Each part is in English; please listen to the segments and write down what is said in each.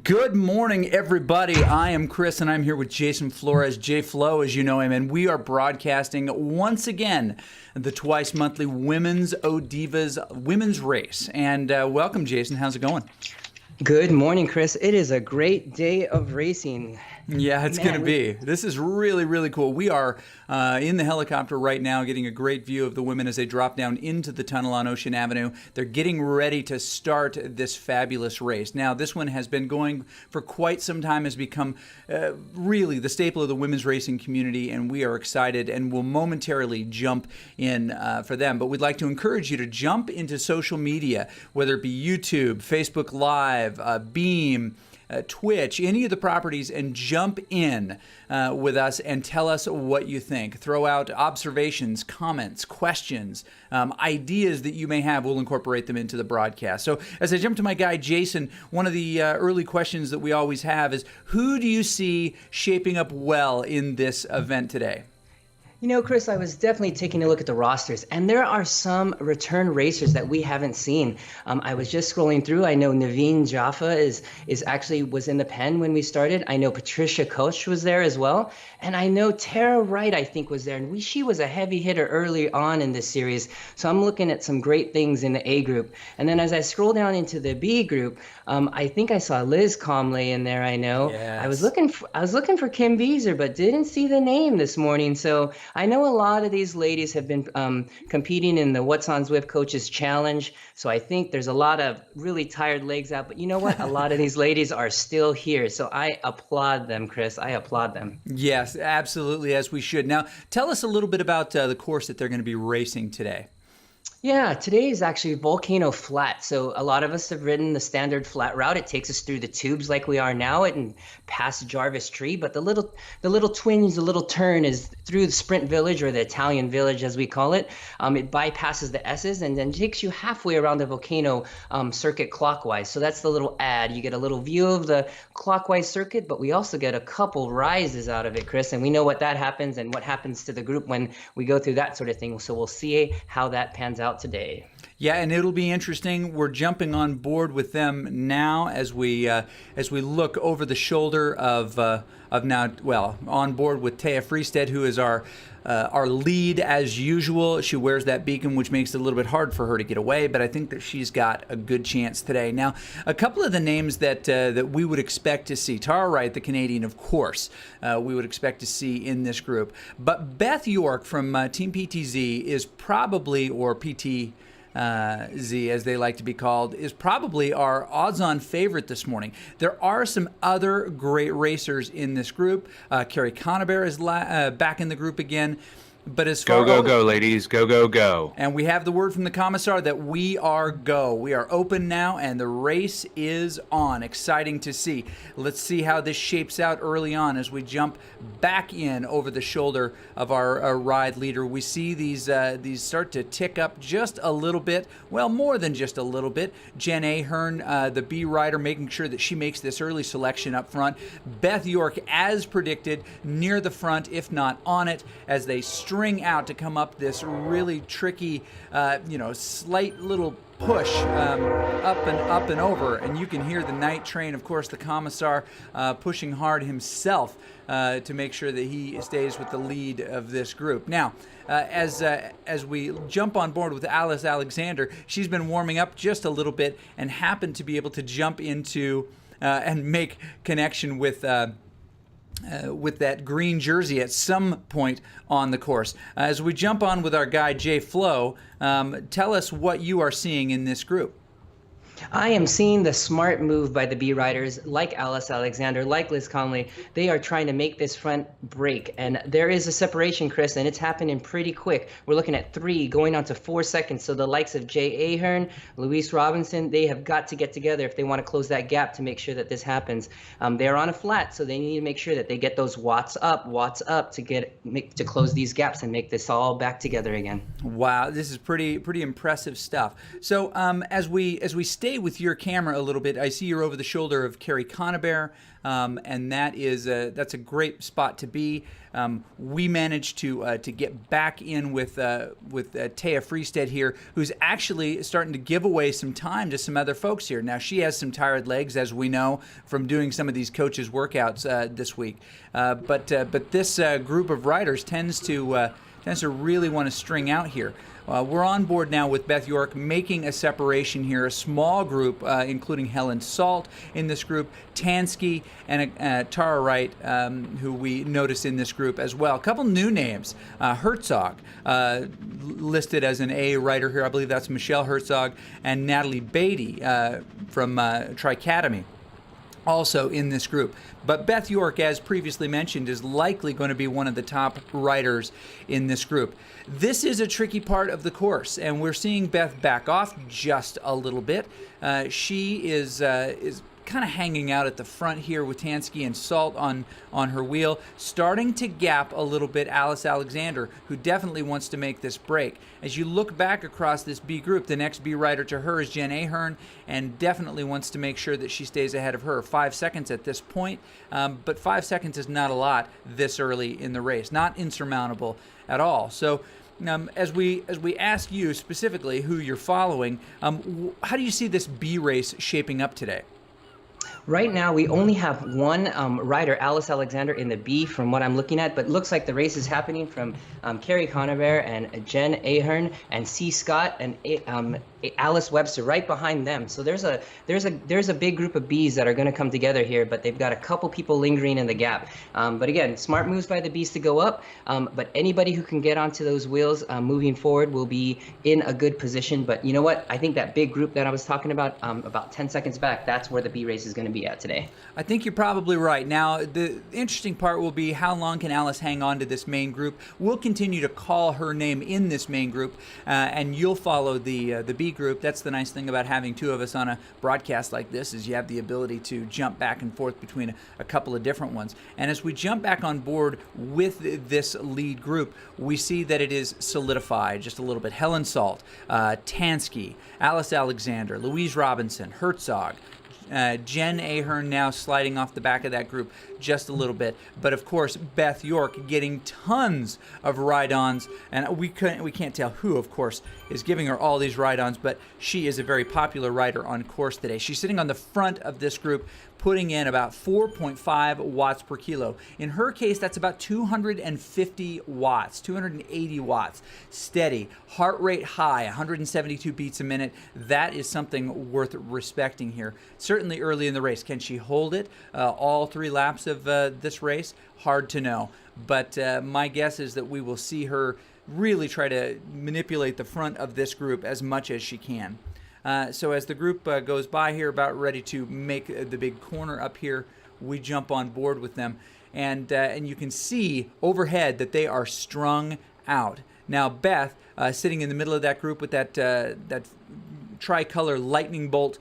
Good morning, everybody. I am Chris, and I'm here with Jason Flores, J Flo, as you know him, and we are broadcasting once again the twice monthly women's ODivaZ women's race. And welcome, Jason. How's it going? Good morning, Chris. It is a great day of racing. Yeah, it's going to be. This is really, really cool. We are in the helicopter right now getting a great view of the women as they drop down into the tunnel on Ocean Avenue. They're getting ready to start this fabulous race. Now, this one has been going for quite some time, has become really the staple of the women's racing community, and we are excited and will momentarily jump in for them. But we'd like to encourage you to jump into social media, whether it be YouTube, Facebook Live, Beam, Twitch, any of the properties, and jump in with us and tell us what you think. Throw out observations, comments, questions, ideas that you may have. We'll incorporate them into the broadcast. So as I jump to my guy, Jason, one of the early questions that we always have is, who do you see shaping up well in this event today? You know, Chris, I was definitely taking a look at the rosters, and there are some return racers that we haven't seen. I was just scrolling through. I know Naveen Jaffa was in the pen when we started. I know Patricia Koch was there as well, and I know Tara Wright, I think, was there. And she was a heavy hitter early on in this series. So I'm looking at some great things in the A group. And then as I scroll down into the B group, I think I saw Liz Comley in there. I know. Yes. I was looking for Kim Beezer, but didn't see the name this morning. So I know a lot of these ladies have been competing in the What's on Zwift Coaches Challenge, so I think there's a lot of really tired legs out. But you know what? A lot of these ladies are still here, so I applaud them, Chris. I applaud them. Yes, absolutely, as we should. Now, tell us a little bit about the course that they're going to be racing today. Yeah, today is actually Volcano Flat. So a lot of us have ridden the standard flat route. It takes us through the tubes like we are now and past Jarvis Tree. But the little twinge, the little turn is through the Sprint Village, or the Italian Village as we call it. It bypasses the S's and then takes you halfway around the volcano circuit clockwise. So that's the little ad. You get a little view of the clockwise circuit, but we also get a couple rises out of it, Chris. And we know what that happens and what happens to the group when we go through that sort of thing. So we'll see how that pans out today. Yeah, and it'll be interesting. We're jumping on board with them now as we look over the shoulder of now, well, on board with Taya Freestead, who is our lead as usual. She wears that beacon, which makes it a little bit hard for her to get away, but I think that she's got a good chance today. Now, a couple of the names that we would expect to see. Tara Wright, the Canadian, of course, we would expect to see in this group. But Beth York from Team PTZ is probably, or PT Z, as they like to be called, is probably our odds-on favorite this morning. There are some other great racers in this group. Carrie Conaber is back in the group again. But as far go, ladies. Go. And we have the word from the commissar that we are go. We are open now, and the race is on. Exciting to see. Let's see how this shapes out early on as we jump back in over the shoulder of our ride leader. We see these start to tick up just a little bit. Well, more than just a little bit. Jen Ahern, the B rider, making sure that she makes this early selection up front. Beth York, as predicted, near the front, if not on it, as they string out to come up this really tricky, slight little push up and over. And you can hear the night train, of course, the commissar pushing hard himself to make sure that he stays with the lead of this group. Now, as we jump on board with Alice Alexander, she's been warming up just a little bit and happened to be able to jump into and make connection with that green jersey at some point on the course. As we jump on with our guy, J Flo, tell us what you are seeing in this group. I am seeing the smart move by the B riders, like Alice Alexander, like Liz Conley. They are trying to make this front break, and there is a separation, Chris, and it's happening pretty quick. We're looking at 3 going on to 4 seconds. So the likes of Jay Ahern, Louise Robinson, they have got to get together if they want to close that gap to make sure that this happens. They're on a flat, so they need to make sure that they get those watts up to close these gaps and make this all back together again. Wow, this is pretty impressive stuff. So as we step stay with your camera a little bit, I see you're over the shoulder of Carrie Conabear, and that's a great spot to be. We managed to get back in with Taya Freestead here, who's actually starting to give away some time to some other folks here. Now, she has some tired legs, as we know from doing some of these coaches' workouts this week. But this group of riders tends to really want to string out here. We're on board now with Beth York, making a separation here, a small group, including Helen Salt in this group, Tansky, and Tara Wright, who we notice in this group as well. A couple new names, Herzog, listed as an A rider here. I believe that's Michelle Herzog, and Natalie Beatty from Tricademy, also in this group. But Beth York, as previously mentioned, is likely going to be one of the top riders in this group. This is a tricky part of the course, and we're seeing Beth back off just a little bit. She is kind of hanging out at the front here with Tansky and Salt on her wheel, starting to gap a little bit Alice Alexander, who definitely wants to make this break. As you look back across this B group, the next B rider to her is Jen Ahern, and definitely wants to make sure that she stays ahead of her. 5 seconds at this point, but 5 seconds is not a lot this early in the race, not insurmountable at all. So as we ask you specifically who you're following, how do you see this B race shaping up today? Right now, we only have one rider, Alice Alexander, in the B from what I'm looking at, but it looks like the race is happening from Carrie Conabear and Jen Ahern and C. Scott and Alice Webster right behind them. So there's a big group of Bs that are going to come together here, but they've got a couple people lingering in the gap. But again, smart moves by the Bs to go up, but anybody who can get onto those wheels moving forward will be in a good position. But you know what? I think that big group that I was talking about 10 seconds back, that's where the B race is going to be at today. I think you're probably right. Now, the interesting part will be how long can Alice hang on to this main group. We'll continue to call her name in this main group, and you'll follow the B group. That's the nice thing about having two of us on a broadcast like this, is you have the ability to jump back and forth between a couple of different ones. And as we jump back on board with this lead group, we see that it is solidified just a little bit. Helen Salt, Tansky, Alice Alexander, Louise Robinson, Herzog, Jen Ahern now sliding off the back of that group just a little bit, but of course Beth York getting tons of ride-ons, and we can't tell who, of course, is giving her all these ride-ons, but she is a very popular rider on course today. She's sitting on the front of this group, putting in about 4.5 watts per kilo. In her case, that's about 250 watts, 280 watts, steady, heart rate high, 172 beats a minute. That is something worth respecting here. Certainly early in the race. Can she hold it all 3 laps of this race? Hard to know. But my guess is that we will see her really try to manipulate the front of this group as much as she can. So as the group goes by here, about ready to make the big corner up here, we jump on board with them. And you can see overhead that they are strung out. Now Beth, sitting in the middle of that group with that tricolor lightning bolt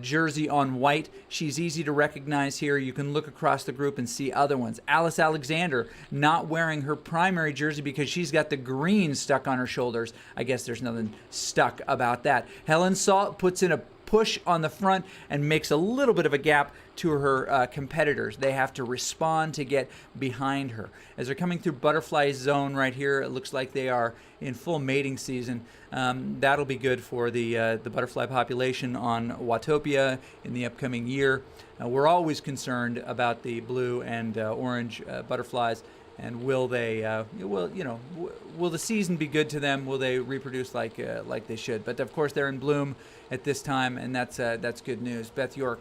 jersey on white. She's easy to recognize here. You can look across the group and see other ones. Alice Alexander not wearing her primary jersey because she's got the green stuck on her shoulders. I guess there's nothing stuck about that. Helen Salt puts in a push on the front and makes a little bit of a gap to her competitors. They have to respond to get behind her. As they're coming through Butterfly Zone right here, it looks like they are in full mating season. That'll be good for the butterfly population on Watopia in the upcoming year. We're always concerned about the blue and orange butterflies, and will the season be good to them? Will they reproduce like they should? But of course they're in bloom at this time, and that's good news. Beth York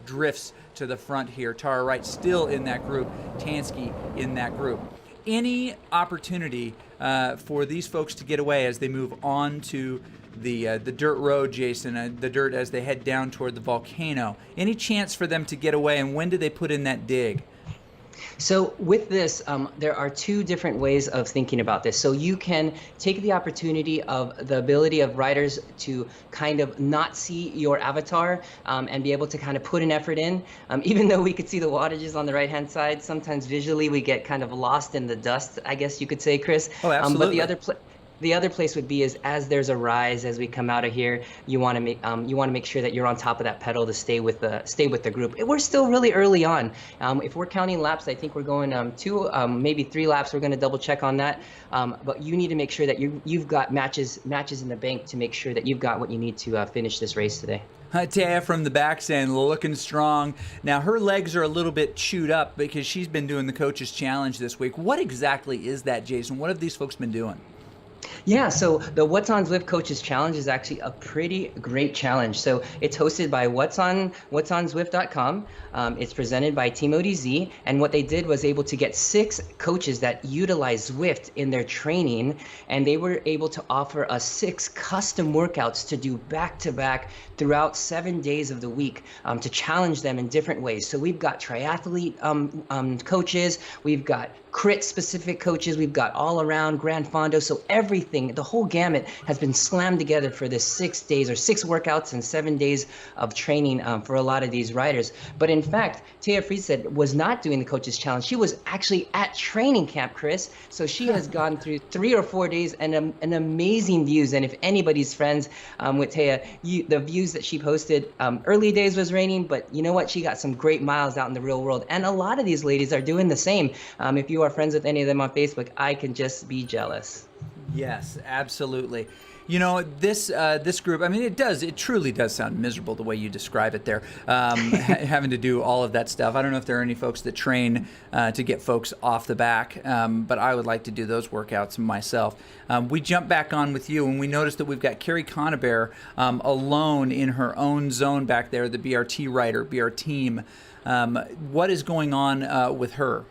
drifts to the front here. Tara Wright still in that group. Tansky in that group. Any opportunity for these folks to get away as they move on to the dirt road, Jason, the dirt as they head down toward the volcano? Any chance for them to get away, and when do they put in that dig? So with this, there are 2 different ways of thinking about this. So you can take the opportunity of the ability of riders to kind of not see your avatar and be able to kind of put an effort in. Even though we could see the wattages on the right-hand side, sometimes visually we get kind of lost in the dust, I guess you could say, Chris. Oh, absolutely. But the other place would be is as there's a rise as we come out of here, you want to make sure that you're on top of that pedal to stay with the group. We're still really early on. If we're counting laps, I think we're going maybe 3 laps. We're going to double check on that. But you need to make sure that you've got matches in the bank to make sure that you've got what you need to finish this race today. Taya from the back saying looking strong. Now her legs are a little bit chewed up because she's been doing the Coach's Challenge this week. What exactly is that, Jason? What have these folks been doing? Yeah, so the What's on Zwift Coaches Challenge is actually a pretty great challenge. So it's hosted by whatsonzwift.com. It's presented by Team ODivaZ, and what they did was able to get 6 coaches that utilize Zwift in their training, and they were able to offer us 6 custom workouts to do back-to-back throughout 7 days of the week to challenge them in different ways. So we've got triathlete coaches, we've got crit specific coaches, we've got all around Grand Fondo. So everything, the whole gamut has been slammed together for this 6 days or 6 workouts and 7 days of training for a lot of these riders. But in fact, Taya Friedstedt was not doing the Coaches Challenge. She was actually at training camp, Chris. So she has gone through 3 or 4 days and an amazing views. And if anybody's friends with Taya, the views that she posted, early days was raining, but you know what? She got some great miles out in the real world. And a lot of these ladies are doing the same. If you are friends with any of them on Facebook, I can just be jealous. Yes, absolutely. You know, this group, I mean, it truly does sound miserable the way you describe it there, having to do all of that stuff. I don't know if there are any folks that train to get folks off the back, but I would like to do those workouts myself. We jump back on with you, and we notice that we've got Carrie Conabear alone in her own zone back there, the BRT rider, BR team. What is going on with her?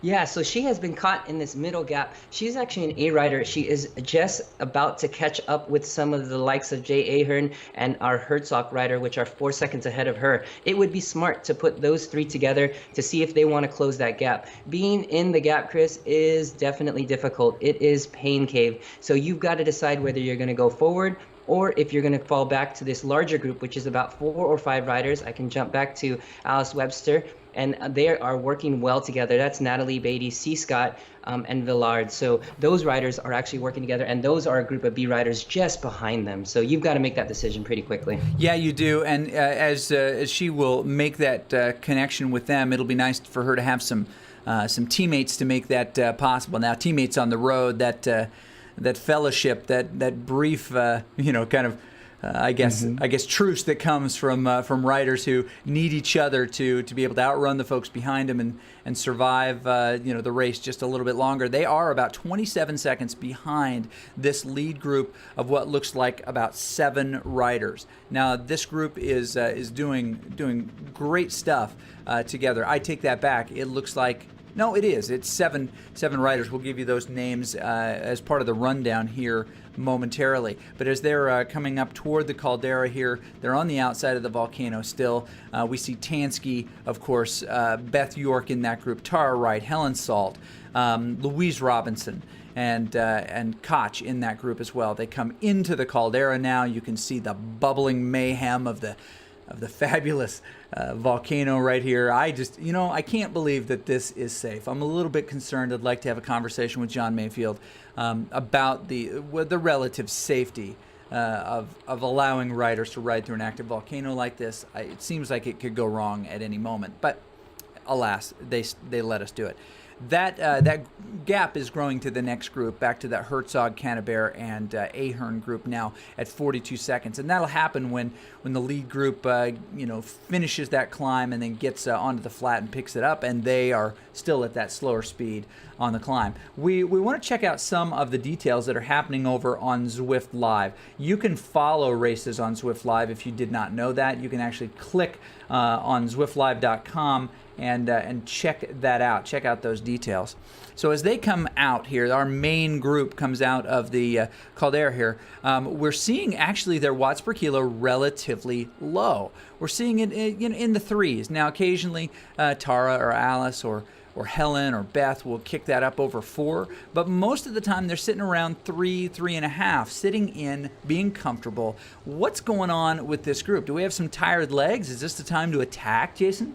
Yeah, so she has been caught in this middle gap. She's actually an A rider. She is just about to catch up with some of the likes of Jay Ahern and our Herzog rider, which are 4 seconds ahead of her. It would be smart to put those 3 together to see if they want to close that gap. Being in the gap, Chris, is definitely difficult. It is pain cave. So you've got to decide whether you're going to go forward or if you're going to fall back to this larger group, which is about 4 or 5 riders. I can jump back to Alice Webster, and they are working well together. That's Natalie Beatty, C. Scott, and Villard. So those riders are actually working together, and those are a group of B riders just behind them. So you've got to make that decision pretty quickly. Yeah, you do. And as she will make that connection with them, it'll be nice for her to have some teammates to make that possible. Now, teammates on the road, that fellowship, that brief, kind of, I guess truce that comes from riders who need each other to be able to outrun the folks behind them and survive the race just a little bit longer. They are about 27 seconds behind this lead group of what looks like about 7 riders. Now this group is doing great stuff together. I take that back. It looks like. No, it is. It's seven riders. We'll give you those names as part of the rundown here momentarily. But as they're coming up toward the caldera here, they're on the outside of the volcano still. We see Tansky, of course, Beth York in that group, Tara Wright, Helen Salt, Louise Robinson, and Koch in that group as well. They come into the caldera now. You can see the bubbling mayhem of the fabulous volcano right here. I can't believe that this is safe. I'm a little bit concerned. I'd like to have a conversation with John Mayfield about the relative safety of allowing riders to ride through an active volcano like this. It seems like it could go wrong at any moment, but alas, they let us do it. That gap is growing to the next group, back to that Herzog, Canterbury, and Ahern group now at 42 seconds. And that'll happen when the lead group finishes that climb and then gets onto the flat and picks it up, and they are still at that slower speed on the climb. We want to check out some of the details that are happening over on Zwift Live. You can follow races on Zwift Live if you did not know that. You can actually click on ZwiftLive.com and check that out. Check out those details. So as they come out here, our main group comes out of the caldera here. We're seeing actually their watts per kilo relatively low. We're seeing it in the 3s. Now occasionally Tara or Alice or Helen or Beth will kick that up over 4, but most of the time they're sitting around 3.5, sitting in, being comfortable. What's going on with this group? Do we have some tired legs? Is this the time to attack, Jason?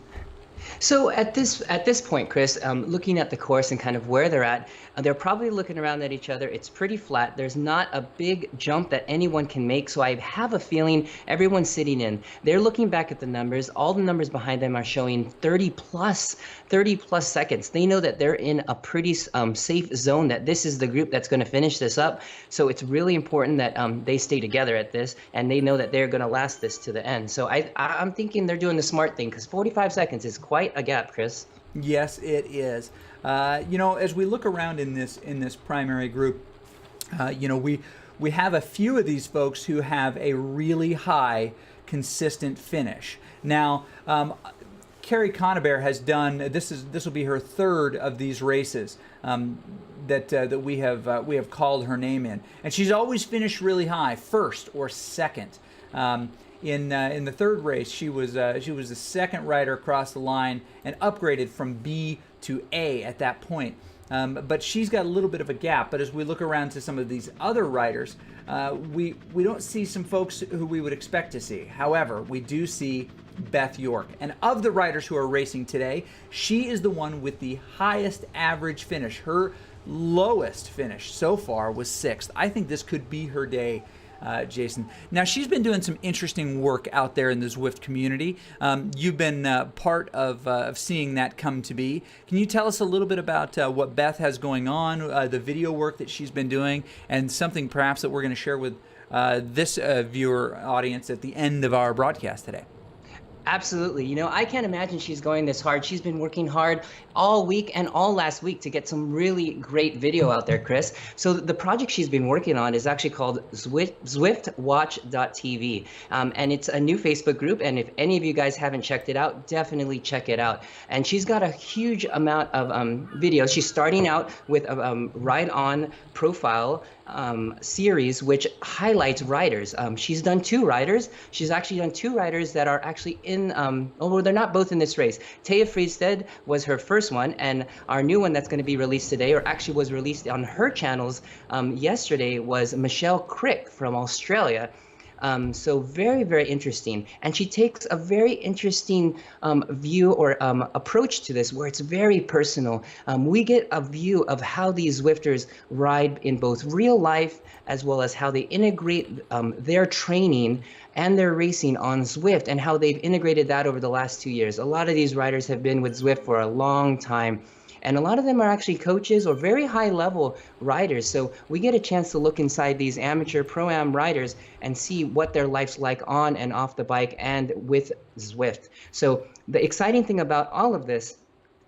So at this point, Chris, looking at the course and kind of where they're at, they're probably looking around at each other. It's pretty flat. There's not a big jump that anyone can make. So I have a feeling everyone's sitting in. They're looking back at the numbers. All the numbers behind them are showing 30 plus seconds. They know that they're in a pretty safe zone, that this is the group that's going to finish this up. So it's really important that they stay together at this, and they know that they're going to last this to the end. So I'm thinking they're doing the smart thing, because 45 seconds is quite a gap, Chris. Yes, it is. As we look around in this primary group, we have a few of these folks who have a really high, consistent finish. Now, Carrie Conabear has done this will be her third of these races that we have called her name in, and she's always finished really high, first or second. In the third race, she was the second rider across the line and upgraded from B to A at that point. But she's got a little bit of a gap. But as we look around to some of these other riders, we don't see some folks who we would expect to see. However, we do see Beth York. And of the riders who are racing today, she is the one with the highest average finish. Her lowest finish so far was sixth. I think this could be her day, Jason. Now, she's been doing some interesting work out there in the Zwift community. You've been part of seeing that come to be. Can you tell us a little bit about what Beth has going on, the video work that she's been doing, and something perhaps that we're going to share with this viewer audience at the end of our broadcast today? Absolutely. I can't imagine she's going this hard. She's been working hard all week and all last week to get some really great video out there, Chris. So the project she's been working on is actually called ZwiftWatch.tv. And it's a new Facebook group. And if any of you guys haven't checked it out, definitely check it out. And she's got a huge amount of videos. She's starting out with a Ride On profile series, which highlights riders. She's done two riders. She's actually done two riders that are actually they're not both in this race. Taya Friedstedt was her first one, and our new one that's going to be released today, or actually was released on her channels yesterday, was Michelle Crick from Australia. So very, very interesting. And she takes a very interesting view or approach to this, where it's very personal. We get a view of how these Zwifters ride in both real life, as well as how they integrate their training and their racing on Zwift, and how they've integrated that over the last 2 years. A lot of these riders have been with Zwift for a long time. And a lot of them are actually coaches or very high level riders. So we get a chance to look inside these amateur Pro-Am riders and see what their life's like on and off the bike and with Zwift. So the exciting thing about all of this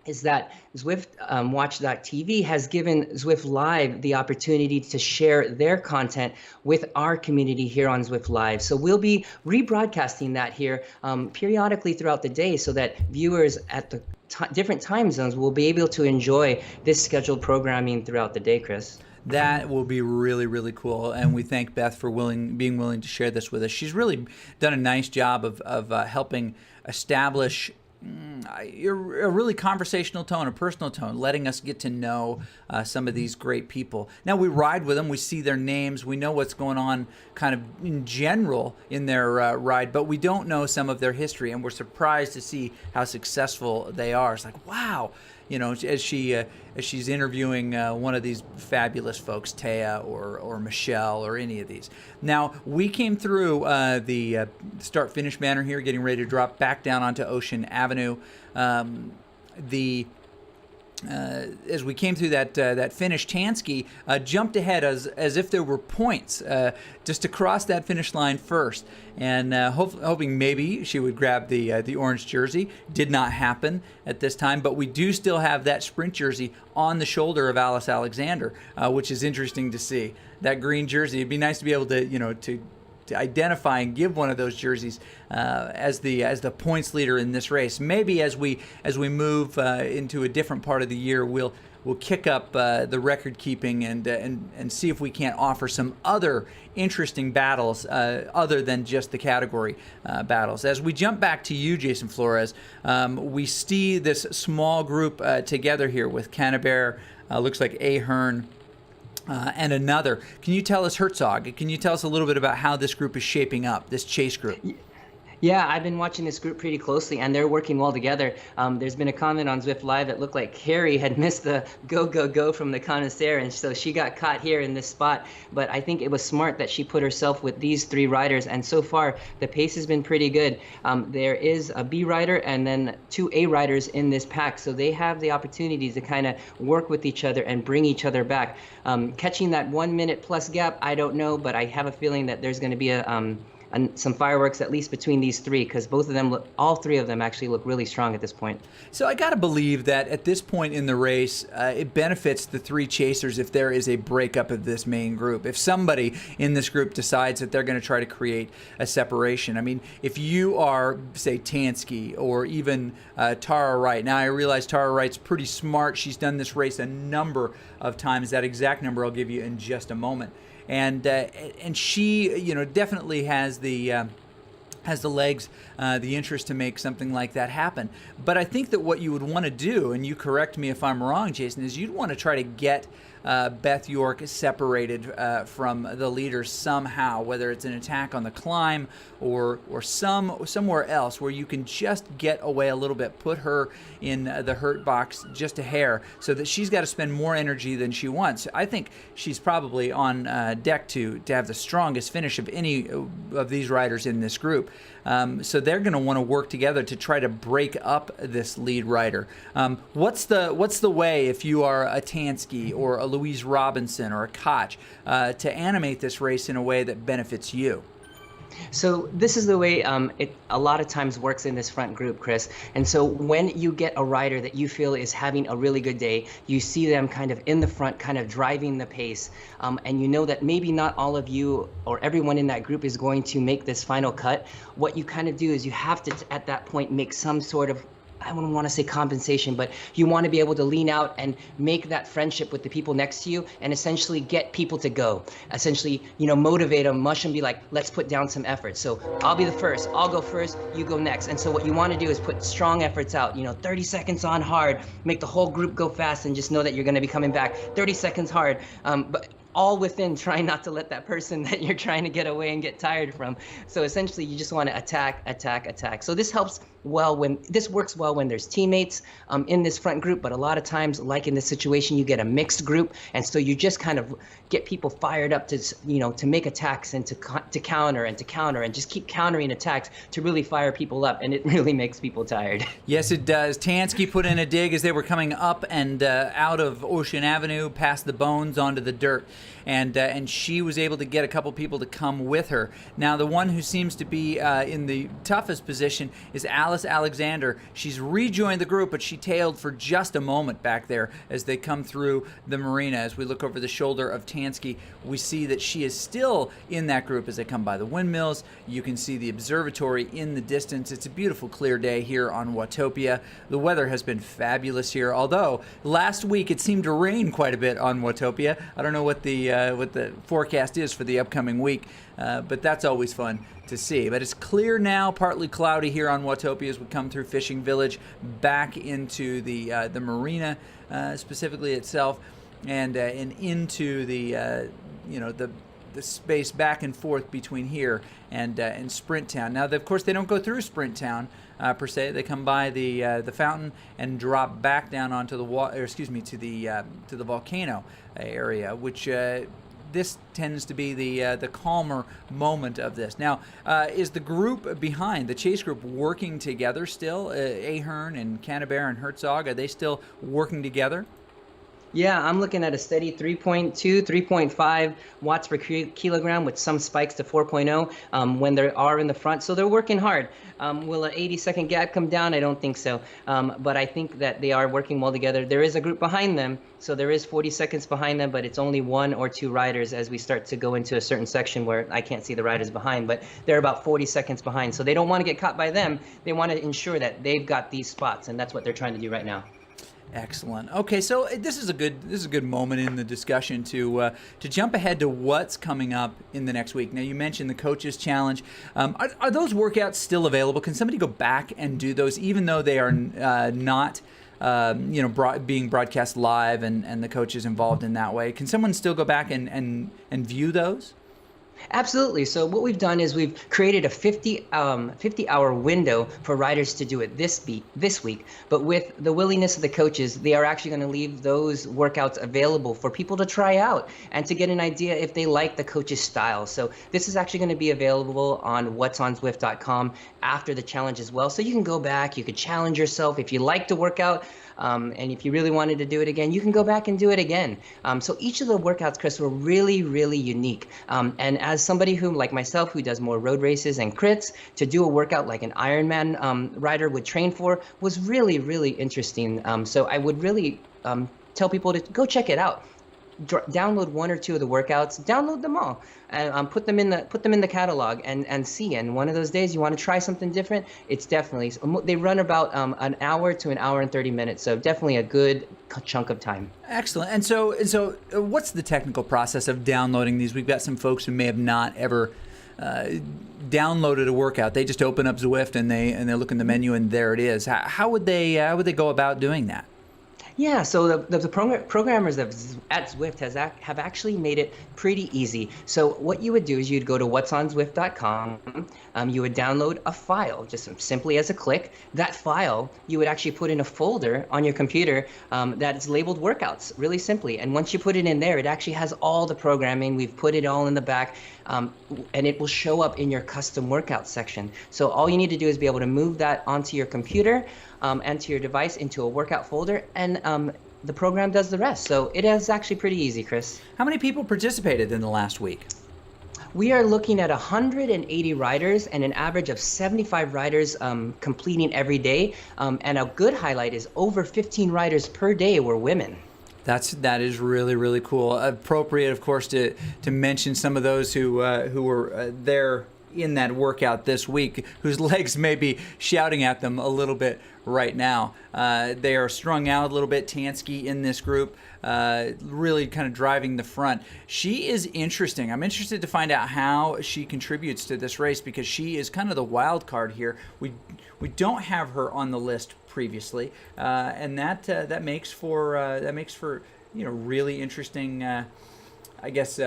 is that ZwiftWatch.tv has given Zwift Live the opportunity to share their content with our community here on Zwift Live. So we'll be rebroadcasting that here periodically throughout the day, so that viewers at the different time zones will be able to enjoy this scheduled programming throughout the day, Chris. That will be really, really cool, and we thank Beth for being willing to share this with us. She's really done a nice job of helping establish a really conversational tone, a personal tone, letting us get to know some of these great people. Now, we ride with them, we see their names, we know what's going on kind of in general in their ride, but we don't know some of their history, and we're surprised to see how successful they are. It's like, wow, as she's interviewing one of these fabulous folks, Taya or Michelle or any of these. Now, we came through the start-finish banner here, getting ready to drop back down onto Ocean Avenue. As we came through that finish, Tansky jumped ahead as if there were points just to cross that finish line first, and hoping maybe she would grab the orange jersey. Did not happen at this time, but we do still have that sprint jersey on the shoulder of Alice Alexander, which is interesting to see. That green jersey. It'd be nice to be able to identify and give one of those jerseys as the points leader in this race. Maybe as we move into a different part of the year, we'll kick up the record keeping and see if we can't offer some other interesting battles other than just the category battles. As we jump back to you, Jason Flores, we see this small group together here with Cannabear, looks like Ahern, and another. Can you tell us, Herzog, can you tell us a little bit about how this group is shaping up, this chase group? Yeah, I've been watching this group pretty closely, and they're working well together. There's been a comment on Zwift Live that looked like Carrie had missed the go, go, go from the connoisseur, and so she got caught here in this spot. But I think it was smart that she put herself with these three riders, and so far the pace has been pretty good. There is a B rider and then two A riders in this pack, so they have the opportunity to kind of work with each other and bring each other back. Catching that 1 minute plus gap, I don't know, but I have a feeling that there's going to be and some fireworks at least between these three, because both of them look, all three of them actually look really strong at this point. So I got to believe that at this point in the race, it benefits the three chasers if there is a breakup of this main group. If somebody in this group decides that they're going to try to create a separation. I mean, if you are, say, Tansky or even Tara Wright. Now, I realize Tara Wright's pretty smart. She's done this race a number of times. That exact number I'll give you in just a moment. And she, definitely has the legs, the interest to make something like that happen. But I think that what you would want to do, and you correct me if I'm wrong, Jason, is you'd want to try to get Beth York separated from the leaders somehow, whether it's an attack on the climb or somewhere else where you can just get away a little bit, put her in the hurt box just a hair, so that she's got to spend more energy than she wants. I think she's probably on deck to have the strongest finish of any of these riders in this group. So they're going to want to work together to try to break up this lead rider. What's the way, if you are a Tansky or a Louise Robinson or a Koch, to animate this race in a way that benefits you? So this is the way it a lot of times works in this front group, Chris. And so when you get a rider that you feel is having a really good day, you see them kind of in the front, kind of driving the pace, and you know that maybe not all of you or everyone in that group is going to make this final cut. What you kind of do is you have to, at that point, make some sort of, I wouldn't want to say compensation, but you want to be able to lean out and make that friendship with the people next to you and essentially get people to go. Essentially, motivate them, mush them, be like, let's put down some effort. So I'll be the first, I'll go first, you go next. And so what you want to do is put strong efforts out, 30 seconds on hard, make the whole group go fast, and just know that you're going to be coming back 30 seconds hard. But all within trying not to let that person that you're trying to get away and get tired from. So essentially, you just want to attack, attack, attack. So this helps this works well when there's teammates in this front group, but a lot of times, like in this situation, you get a mixed group, and so you just kind of get people fired up to make attacks and to counter and just keep countering attacks to really fire people up, and it really makes people tired. Yes, it does. Tansky put in a dig as they were coming up and out of Ocean Avenue, past the bones onto the dirt. And she was able to get a couple people to come with her. Now, the one who seems to be in the toughest position is Alice Alexander. She's rejoined the group, but she tailed for just a moment back there as they come through the marina. As we look over the shoulder of Tansky, we see that she is still in that group as they come by the windmills. You can see the observatory in the distance. It's a beautiful, clear day here on Watopia. The weather has been fabulous here, although last week it seemed to rain quite a bit on Watopia. I don't know what the forecast is for the upcoming week, but that's always fun to see. But it's clear now, partly cloudy here on Watopia as we come through Fishing Village back into the marina specifically itself, and into the space back and forth between here and Sprint Town. Now, of course, they don't go through Sprint Town per se. They come by the fountain and drop back down onto the to the volcano area, which this tends to be the calmer moment of this. Now, is the group behind, the chase group, working together still? Ahern and Canterbury and Herzog, are they still working together? Yeah, I'm looking at a steady 3.2, 3.5 watts per kilogram with some spikes to 4.0 when they are in the front. So they're working hard. Will an 80-second gap come down? I don't think so. But I think that they are working well together. There is a group behind them, so there is 40 seconds behind them, but it's only one or two riders as we start to go into a certain section where I can't see the riders behind, but they're about 40 seconds behind. So they don't want to get caught by them. They want to ensure that they've got these spots, and that's what they're trying to do right now. Excellent. Okay, so this is a good moment in the discussion to jump ahead to what's coming up in the next week. Now, you mentioned the Coaches Challenge. Are those workouts still available? Can somebody go back and do those, even though they are not being broadcast live and the coach is involved in that way? Can someone still go back and view those? Absolutely. So what we've done is we've created a 50-hour window for riders to do it this week. But with the willingness of the coaches, they are actually going to leave those workouts available for people to try out and to get an idea if they like the coach's style. So this is actually going to be available on whatsonzwift.com after the challenge as well. So you can go back, you could challenge yourself if you like to work out. And if you really wanted to do it again, you can go back and do it again. So each of the workouts, Chris, were really, really unique. And as somebody who, like myself, who does more road races and crits, to do a workout like an Ironman rider would train for was really, really interesting. So I would really tell people to go check it out. Download one or two of the workouts, download them all, and put them in the catalog and see. And one of those days you want to try something different, it's definitely, they run about an hour to an hour and 30 minutes, so definitely a good chunk of time. Excellent. And so what's the technical process of downloading these? We've got some folks who may have not ever downloaded a workout. They just open up Zwift and they look in the menu and there it is. How would they go about doing that? Yeah, so the programmers at Zwift have actually made it pretty easy. So what you would do is you'd go to whatsonzwift.com. You would download a file, just simply as a click. That file, you would actually put in a folder on your computer that is labeled workouts, really simply. And once you put it in there, it actually has all the programming. We've put it all in the back, and it will show up in your custom workout section. So all you need to do is be able to move that onto your computer and to your device into a workout folder, and the program does the rest. So it is actually pretty easy, Chris. How many people participated in the last week? We are looking at 180 riders and an average of 75 riders completing every day. And a good highlight is over 15 riders per day were women. That is really, really cool. Appropriate, of course, to mention some of those who were there in that workout this week, whose legs may be shouting at them a little bit right now. They are strung out a little bit. Tansky in this group, really kind of driving the front. She is interesting. I'm interested to find out how she contributes to this race, because she is kind of the wild card here. We don't have her on the list previously, and that makes for really interesting, I guess,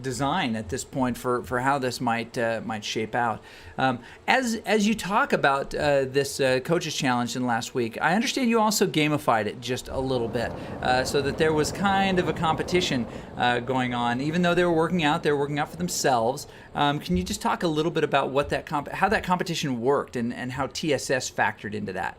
design at this point for how this might shape out. As you talk about this coaches challenge in last week, I understand you also gamified it just a little bit, so that there was kind of a competition going on. Even though they were working out for themselves. Can you just talk a little bit about what how that competition worked and how TSS factored into that?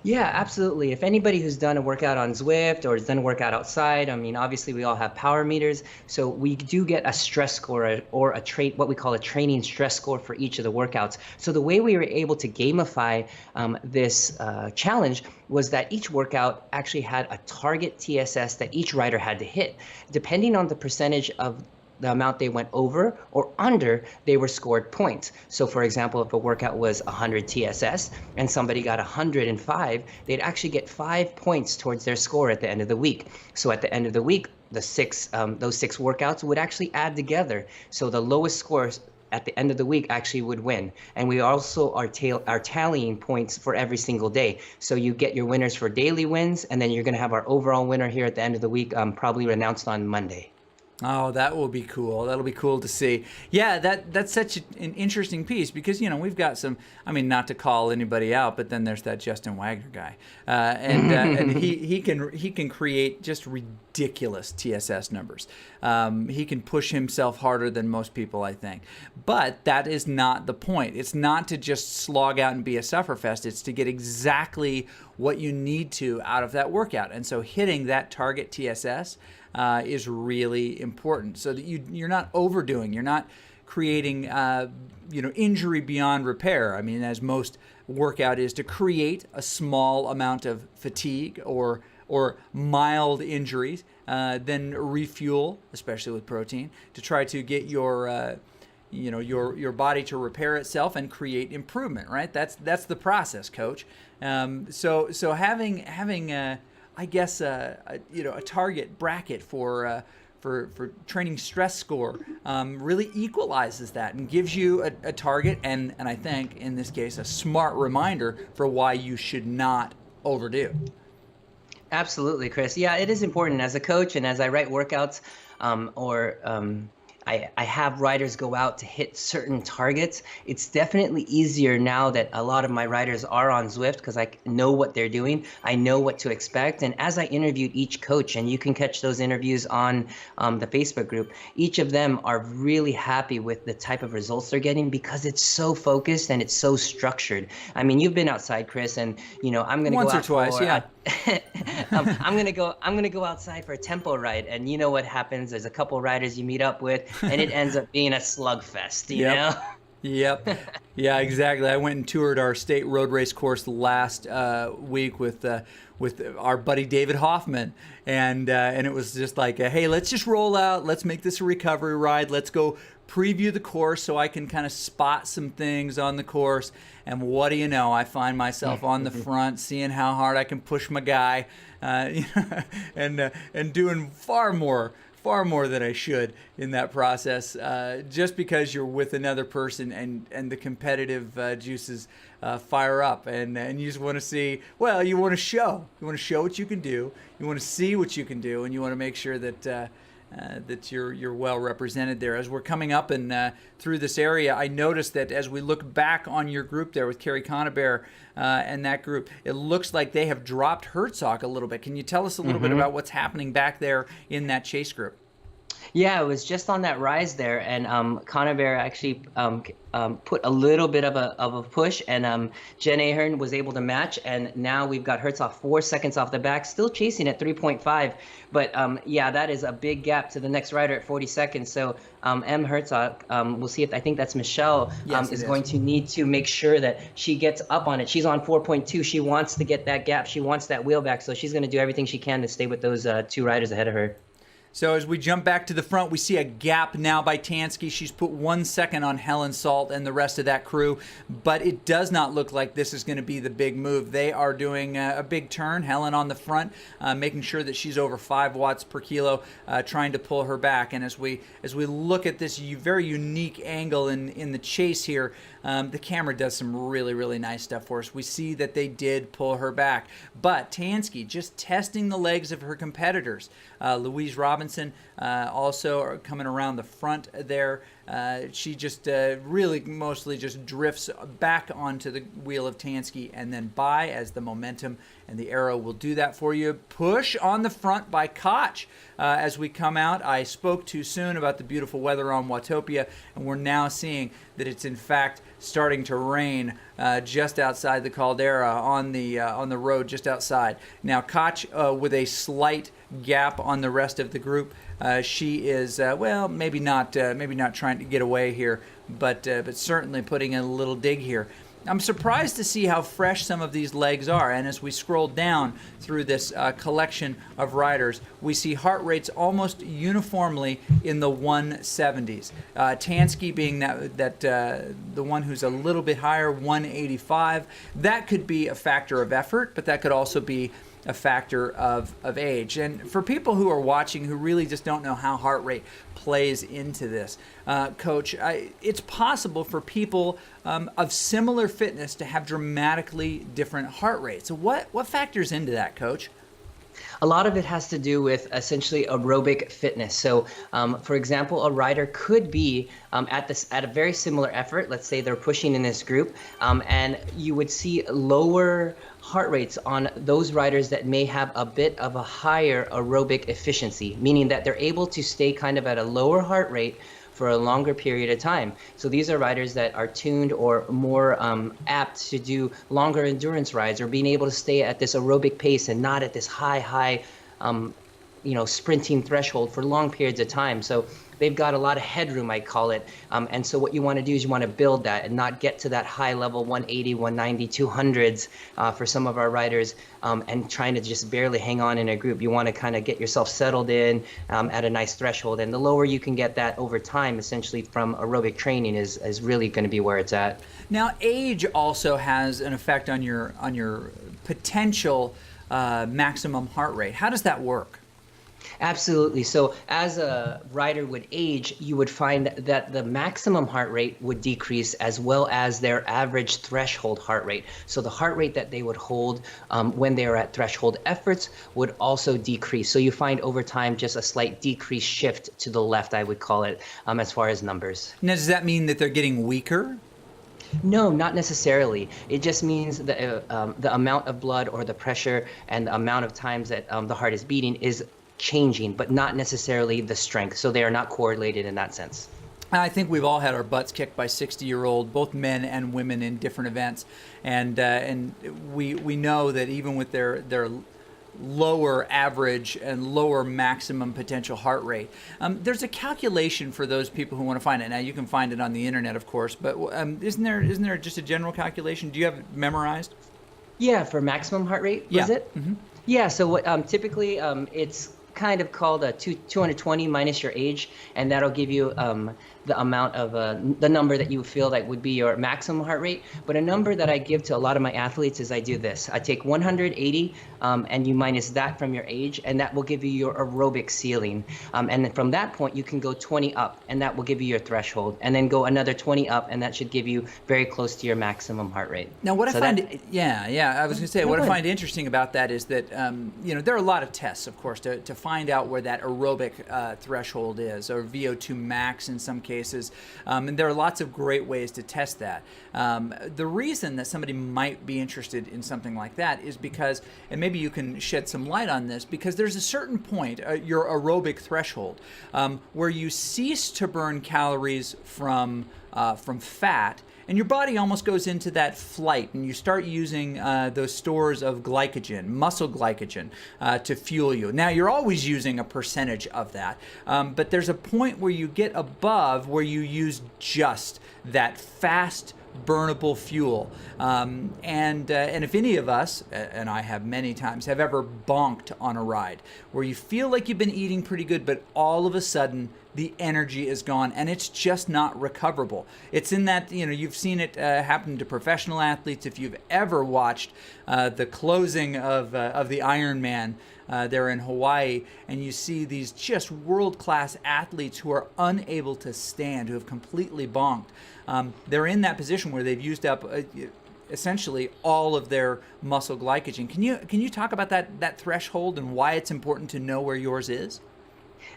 Yeah, absolutely. If anybody who's done a workout on Zwift or has done a workout outside, I mean, obviously we all have power meters, so we do get a stress score or what we call a training stress score for each of the workouts. So the way we were able to gamify this challenge was that each workout actually had a target TSS that each rider had to hit. Depending on the percentage of the amount they went over or under, they were scored points. So for example, if a workout was 100 TSS and somebody got 105, they'd actually get 5 points towards their score at the end of the week. So at the end of the week, those six workouts would actually add together. So the lowest scores at the end of the week actually would win. And we also are tallying points for every single day. So you get your winners for daily wins, and then you're going to have our overall winner here at the end of the week, probably announced on Monday. Oh, that will be cool. That'll be cool to see. Yeah, that's such an interesting piece, because we've got some. I mean, not to call anybody out, but then there's that Justin Wagner guy, and he can create just ridiculous TSS numbers. He can push himself harder than most people, I think. But that is not the point. It's not to just slog out and be a sufferfest. It's to get exactly what you need to out of that workout. And so hitting that target TSS is really important, so that you're not overdoing. You're not creating injury beyond repair. I mean, as most workout is, to create a small amount of fatigue or mild injuries, then refuel, especially with protein, to try to get your body to repair itself and create improvement. Right? That's the process, Coach. So having I guess a target bracket for training stress score really equalizes that and gives you a target and I think in this case a smart reminder for why you should not overdo. Absolutely, Chris. Yeah, it is important as a coach and as I write workouts I have riders go out to hit certain targets. It's definitely easier now that a lot of my riders are on Zwift because I know what they're doing. I know what to expect. And as I interviewed each coach, and you can catch those interviews on the Facebook group, each of them are really happy with the type of results they're getting because it's so focused and it's so structured. I mean, you've been outside, Chris, and I'm going to go Once or out twice, for, yeah. I'm gonna go outside for a tempo ride, and you know what happens? There's a couple riders you meet up with, and it ends up being a slugfest. You Yep. know? Yep. Yeah, exactly. I went and toured our state road race course last week with our buddy David Hoffman, and it was just like, hey, let's just roll out. Let's make this a recovery ride. Let's go preview the course so I can kind of spot some things on the course. And what do you know? I find myself on the front, seeing how hard I can push my guy, and doing far more than I should in that process, just because you're with another person and the competitive juices fire up, and you just want to see, well, you want to show what you can do, you want to see what you can do, and you want to make sure that that you're well represented there. As we're coming up and through this area, I noticed that as we look back on your group there with Kerry Conabear and that group, it looks like they have dropped Herzog a little bit. Can you tell us a little bit about what's happening back there in that chase group? Yeah, it was just on that rise there, and Conabear actually put a little bit of a push, and Jen Ahern was able to match, and now we've got Herzog 4 seconds off the back, still chasing at 3.5, but yeah, that is a big gap to the next rider at 40 seconds. So M. Herzog, we'll see if I think that's Michelle, is going to need to make sure that she gets up on it. She's on 4.2. She wants to get that gap. She wants that wheel back, so she's going to do everything she can to stay with those two riders ahead of her. So as we jump back to the front, we see a gap now by Tansky. She's put 1 second on Helen Salt and the rest of that crew, but it does not look like this is going to be the big move. They are doing a big turn. Helen on the front, making sure that she's over 5 watts per kilo, trying to pull her back. And as we look at this very unique angle in the chase here, the camera does some really, really nice stuff for us. We see that they did pull her back. But Tansky just testing the legs of her competitors. Louise Robinson also coming around the front there. She just really mostly just drifts back onto the wheel of Tansky and then by as the momentum and the arrow will do that for you. Push on the front by Koch. As we come out, I spoke too soon about the beautiful weather on Watopia, and we're now seeing that it's in fact starting to rain just outside the Caldera on the road just outside. Now Koch with a slight gap on the rest of the group. She is well, maybe not trying to get away here, but certainly putting in a little dig here. I'm surprised to see how fresh some of these legs are, and as we scroll down through this collection of riders, we see heart rates almost uniformly in the 170s. Tansky being the one who's a little bit higher, 185. That could be a factor of effort, but that could also be a factor of age. And for people who are watching who really just don't know how heart rate plays into this, Coach, it's possible for people of similar fitness to have dramatically different heart rates. So what factors into that, Coach? A lot of it has to do with essentially aerobic fitness. So, for example, a rider could be at a very similar effort. Let's say they're pushing in this group, and you would see lower heart rates on those riders that may have a bit of a higher aerobic efficiency, meaning that they're able to stay kind of at a lower heart rate for a longer period of time. So these are riders that are tuned or more apt to do longer endurance rides or being able to stay at this aerobic pace and not at this high sprinting threshold for long periods of time. So they've got a lot of headroom, I call it. And so what you want to do is you want to build that and not get to that high level 180, 190, 200s for some of our riders and trying to just barely hang on in a group. You want to kind of get yourself settled in at a nice threshold. And the lower you can get that over time, essentially from aerobic training is really going to be where it's at. Now, age also has an effect on your potential maximum heart rate. How does that work? Absolutely. So, as a rider would age, you would find that the maximum heart rate would decrease as well as their average threshold heart rate. So, the heart rate that they would hold when they are at threshold efforts would also decrease. So, you find over time just a slight decrease shift to the left, I would call it, as far as numbers. Now, does that mean that they're getting weaker? No, not necessarily. It just means the amount of blood or the pressure and the amount of times that the heart is beating is changing, but not necessarily the strength. So they are not correlated in that sense. I think we've all had our butts kicked by 60-year-old, both men and women in different events, and we know that even with their lower average and lower maximum potential heart rate, there's a calculation for those people who want to find it. Now you can find it on the internet, of course, but isn't there just a general calculation? Do you have it memorized? Yeah, for maximum heart rate, was it? Mm-hmm. Yeah, so what typically it's kind of called a 220 minus your age, and that'll give you the amount of the number that you feel like would be your maximum heart rate. But a number that I give to a lot of my athletes is I do this. I take 180 and you minus that from your age, and that will give you your aerobic ceiling. And then from that point, you can go 20 up, and that will give you your threshold. And then go another 20 up, and that should give you very close to your maximum heart rate. Now, what So I find, that- I was going to say, No, what go I ahead. find interesting about that is that, there are a lot of tests, of course, to find out where that aerobic threshold is, or VO2 max in some cases. And there are lots of great ways to test that. The reason that somebody might be interested in something like that is because, and maybe you can shed some light on this, because there's a certain point, your aerobic threshold, where you cease to burn calories from fat, and your body almost goes into that flight, and you start using those stores of glycogen, muscle glycogen, to fuel you. Now, you're always using a percentage of that, but there's a point where you get above where you use just that fast burnable fuel. And if any of us, and I have many times, have ever bonked on a ride where you feel like you've been eating pretty good, but all of a sudden the energy is gone and it's just not recoverable. It's in that, you've seen it happen to professional athletes. If you've ever watched the closing of the Ironman there in Hawaii, and you see these just world-class athletes who are unable to stand, who have completely bonked. They're in that position where they've used up essentially all of their muscle glycogen. Can you talk about that threshold and why it's important to know where yours is?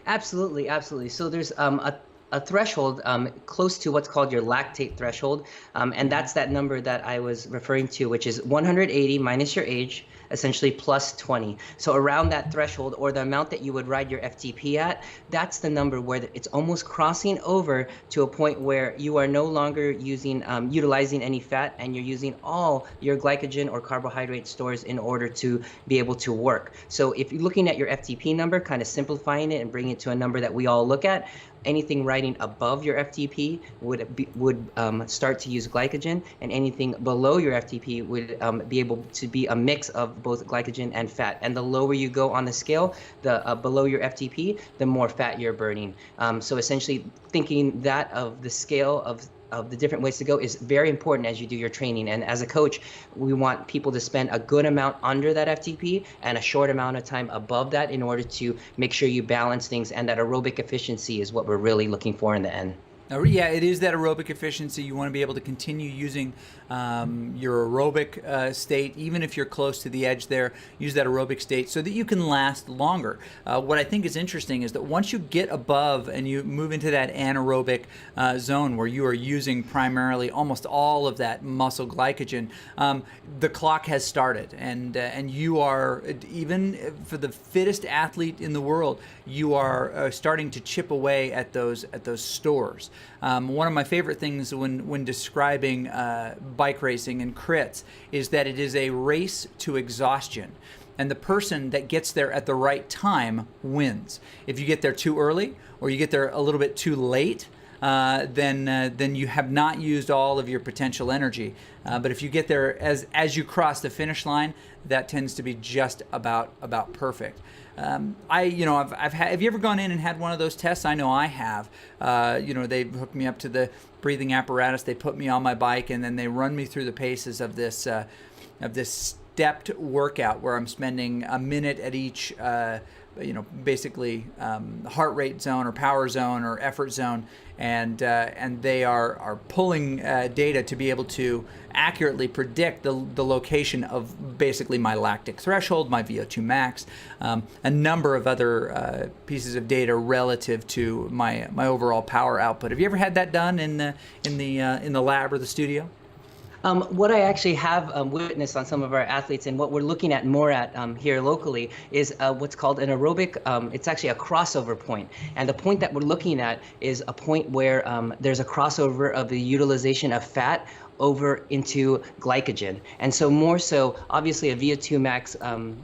Absolutely, absolutely. So there's a threshold close to what's called your lactate threshold, and that's that number that I was referring to, which is 180 minus your age, essentially plus 20. So around that threshold, or the amount that you would ride your FTP at, that's the number where it's almost crossing over to a point where you are no longer utilizing any fat, and you're using all your glycogen or carbohydrate stores in order to be able to work. So if you're looking at your FTP number, kind of simplifying it and bringing it to a number that we all look at, anything riding above your FTP would start to use glycogen, and anything below your FTP would be able to be a mix of both glycogen and fat. And the lower you go on the scale, the below your FTP, the more fat you're burning. So essentially, thinking that of the scale of the different ways to go is very important as you do your training. And as a coach, we want people to spend a good amount under that FTP and a short amount of time above that in order to make sure you balance things, and that aerobic efficiency is what we're really looking for in the end. Now, yeah, it is that aerobic efficiency. You want to be able to continue using your aerobic state, even if you're close to the edge there. Use that aerobic state so that you can last longer. What I think is interesting is that once you get above and you move into that anaerobic zone where you are using primarily almost all of that muscle glycogen, the clock has started, and you are, even for the fittest athlete in the world, you are starting to chip away at those stores. One of my favorite things when describing bike racing and crits is that it is a race to exhaustion, and the person that gets there at the right time wins. If you get there too early or you get there a little bit too late, then you have not used all of your potential energy. But if you get there as you cross the finish line, that tends to be just about perfect. Have you ever gone in and had one of those tests? I know I have. They hooked me up to the breathing apparatus. They put me on my bike, and then they run me through the paces of this stepped workout where I'm spending a minute at each, basically heart rate zone or power zone or effort zone, and they are pulling data to be able to accurately predict the location of basically my lactic threshold, my VO2 max, a number of other pieces of data relative to my overall power output. Have you ever had that done in the lab or the studio? What I actually have witnessed on some of our athletes, and what we're looking at more at here locally, is what's called an aerobic. It's actually a crossover point, and the point that we're looking at is a point where there's a crossover of the utilization of fat over into glycogen. And so more so, obviously a VO2 max,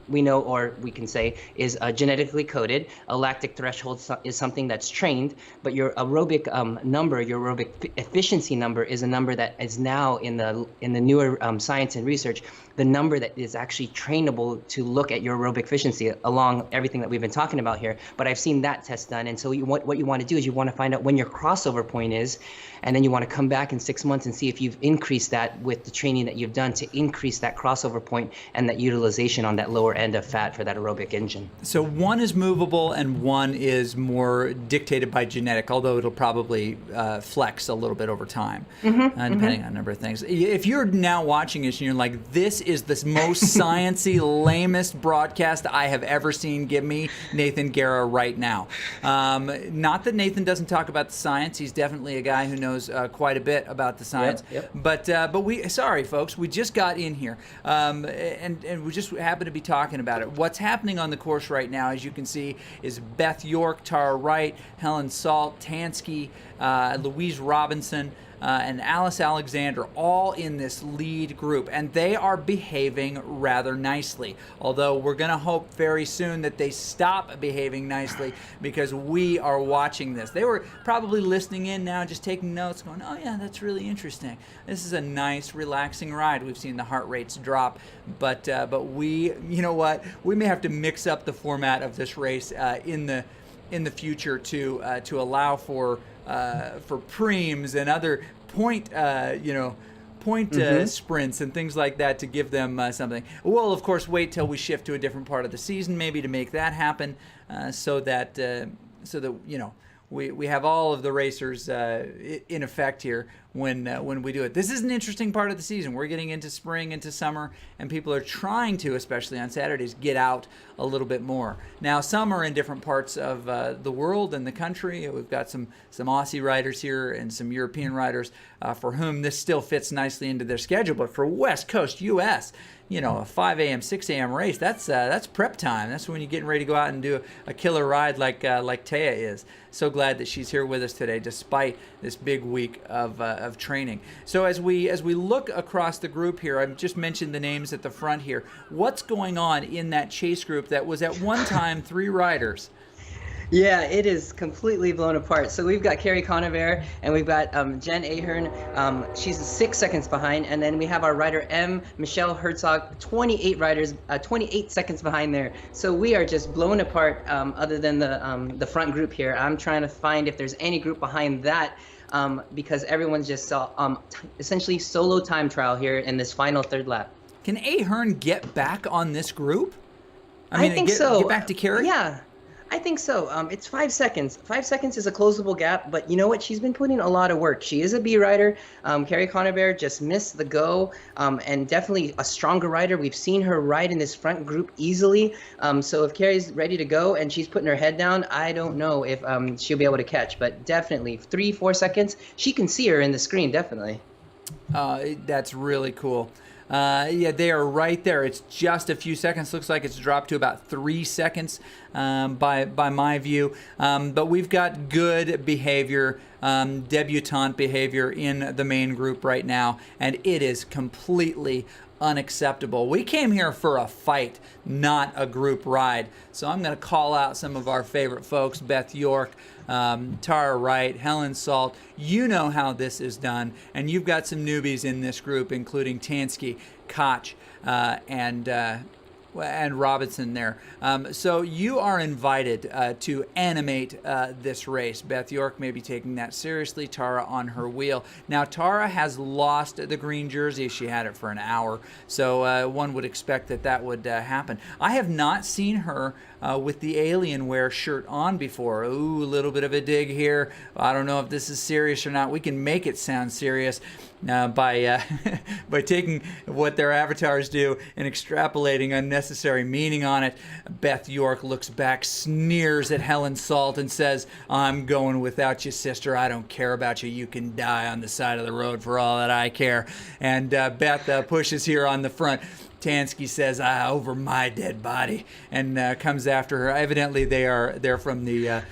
we know, or we can say, is genetically coded. A lactic threshold is something that's trained, but your aerobic number, your aerobic efficiency number, is a number that is now in the newer science and research, the number that is actually trainable to look at your aerobic efficiency along everything that we've been talking about here. But I've seen that test done. And so what you want to do is you want to find out when your crossover point is, and then you want to come back in 6 months and see if you've increased that with the training that you've done to increase that crossover point and that utilization on that lower end of fat for that aerobic engine. So one is movable and one is more dictated by genetic, although it'll probably flex a little bit over time, depending on a number of things. If you're now watching this and you're like, this is the most sciencey, lamest broadcast I have ever seen, give me Nathan Guerra right now. Not that Nathan doesn't talk about the science. He's definitely a guy who knows quite a bit about the science. Yep. But we, sorry folks, we just got in here, and we just happen to be talking about it. What's happening on the course right now, as you can see, is Beth York, Tara Wright, Helen Salt, Tansky, Louise Robinson, and Alice Alexander, all in this lead group, and they are behaving rather nicely. Although we're going to hope very soon that they stop behaving nicely, because we are watching this. They were probably listening in now, just taking notes, going, oh yeah, that's really interesting. This is a nice, relaxing ride. We've seen the heart rates drop, but we, you know what, we may have to mix up the format of this race in the future to allow for preems and other point sprints and things like that to give them something. We'll of course wait till we shift to a different part of the season maybe to make that happen, so that we have all of the racers in effect here when we do it. This is an interesting part of the season. We're getting into spring, into summer, and people are trying to, especially on Saturdays, get out a little bit more. Now, some are in different parts of the world and the country. We've got some Aussie riders here and some European riders for whom this still fits nicely into their schedule. But for West Coast U.S., a 5 a.m., 6 a.m. race, that's prep time. That's when you're getting ready to go out and do a killer ride like Taya is. So glad that she's here with us today, despite this big week of training. So as we look across the group here, I've just mentioned the names at the front here. What's going on in that chase group that was at one time 3 riders? Yeah, it is completely blown apart. So we've got Carrie Conover and we've got Jen Ahern. She's 6 seconds behind. And then we have our rider Michelle Herzog, 28 seconds behind there. So we are just blown apart other than the front group here. I'm trying to find if there's any group behind that. Because everyone's just essentially solo time trial here in this final third lap. Can Ahern get back on this group? I think so. Get back to Carrie? Yeah, I think so. It's 5 seconds. 5 seconds is a closable gap, but you know what? She's been putting a lot of work. She is a B rider. Carrie Conover just missed the go, and definitely a stronger rider. We've seen her ride in this front group easily. So if Carrie's ready to go and she's putting her head down, I don't know if she'll be able to catch, but definitely 3-4 seconds. She can see her in the screen, definitely. That's really cool. Yeah, they are right there. It's just a few seconds. Looks like it's dropped to about 3 seconds by my view. But we've got good behavior, debutante behavior in the main group right now, and it is completely unacceptable. We came here for a fight, not a group ride. So I'm going to call out some of our favorite folks, Beth York, Tara Wright, Helen Salt. You know how this is done, and you've got some newbies in this group, including Tansky, Koch, and and Robinson there. So you are invited to animate this race. Beth York may be taking that seriously. Tara on her wheel. Now, Tara has lost the green jersey. She had it for an hour. So one would expect that would happen. I have not seen her with the Alienware shirt on before. Ooh, a little bit of a dig here. I don't know if this is serious or not. We can make it sound serious by taking what their avatars do and extrapolating unnecessary meaning on it. Beth York looks back, sneers at Helen Salt, and says, "I'm going without you, sister. I don't care about you. You can die on the side of the road for all that I care." And Beth pushes here on the front. Tansky says, "Over my dead body," and comes after her. Evidently, they're from the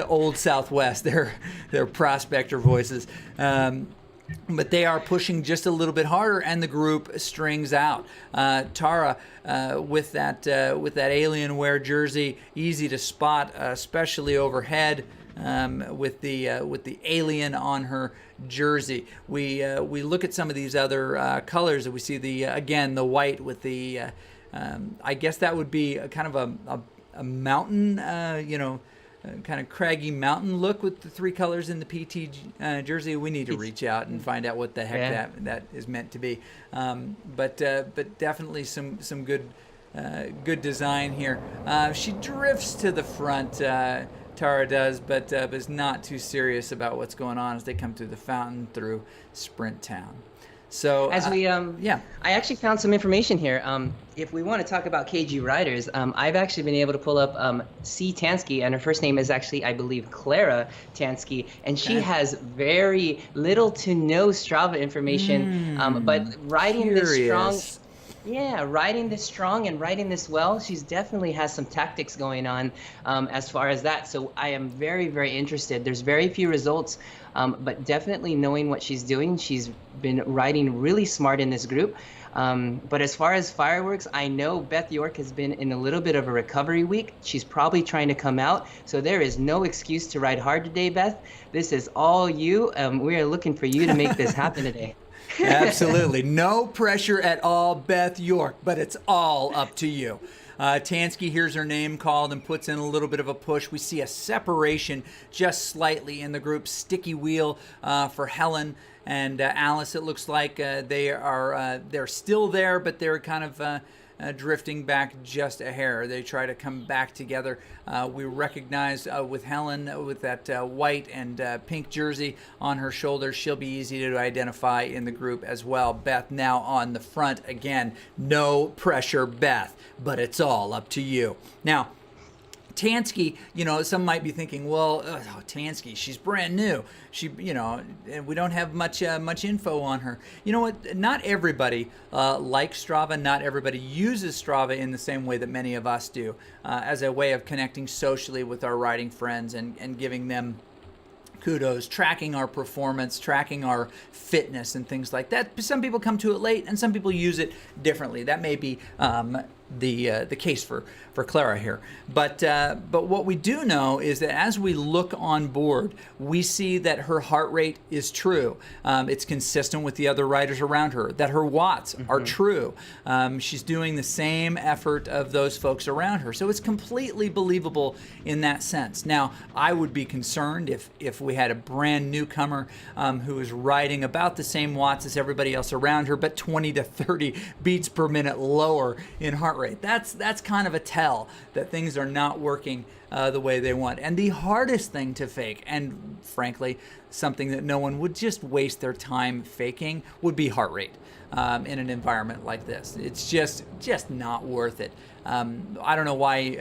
old Southwest. They're prospector voices. But they are pushing just a little bit harder, and the group strings out. Tara, with that Alienware jersey, easy to spot, especially overhead, with the alien on her jersey. We look at some of these other colors, and we see the white with the. I guess that would be a kind of a mountain, kind of craggy mountain look with the three colors in the PT jersey. We need to reach out and find out what the heck that is meant to be. But definitely some good design here. She drifts to the front. Tara does, but is not too serious about what's going on as they come through the fountain through Sprint Town. So as we I actually found some information here. If we want to talk about KG riders, I've actually been able to pull up C. Tansky, and her first name is actually, I believe, Clara Tansky, and she has very little to no Strava information. But riding this strong and riding this well, she's definitely has some tactics going on as far as that. So I am very, very interested. There's very few results, but definitely knowing what she's doing, she's been riding really smart in this group. But as far as fireworks, I know Beth York has been in a little bit of a recovery week. She's probably trying to come out. So there is no excuse to ride hard today, Beth. This is all you. We are looking for you to make this happen today. Absolutely. No pressure at all, Beth York, but it's all up to you. Tansky hears her name called and puts in a little bit of a push. We see a separation just slightly in the group. Sticky wheel for Helen and Alice. It looks like they're still there, but they're kind of drifting back just a hair. They try to come back together. We recognize with Helen, with that white and pink jersey on her shoulders, she'll be easy to identify in the group as well. Beth now on the front again. No pressure, Beth, but it's all up to you. Now, Tansky, some might be thinking, well, Tansky, she's brand new. And we don't have much info on her. You know what? Not everybody likes Strava. Not everybody uses Strava in the same way that many of us do, as a way of connecting socially with our riding friends and giving them kudos, tracking our performance, tracking our fitness and things like that. Some people come to it late, and some people use it differently. That may be the case for Clara here. But what we do know is that as we look on board, we see that her heart rate is true. It's consistent with the other riders around her, that her watts are true. She's doing the same effort of those folks around her. So it's completely believable in that sense. Now, I would be concerned if we had a brand newcomer who is riding about the same watts as everybody else around her, but 20 to 30 beats per minute lower in heart rate. That's kind of a tell that things are not working the way they want. And the hardest thing to fake, and frankly, something that no one would just waste their time faking, would be heart rate in an environment like this. It's just not worth it. I don't know why,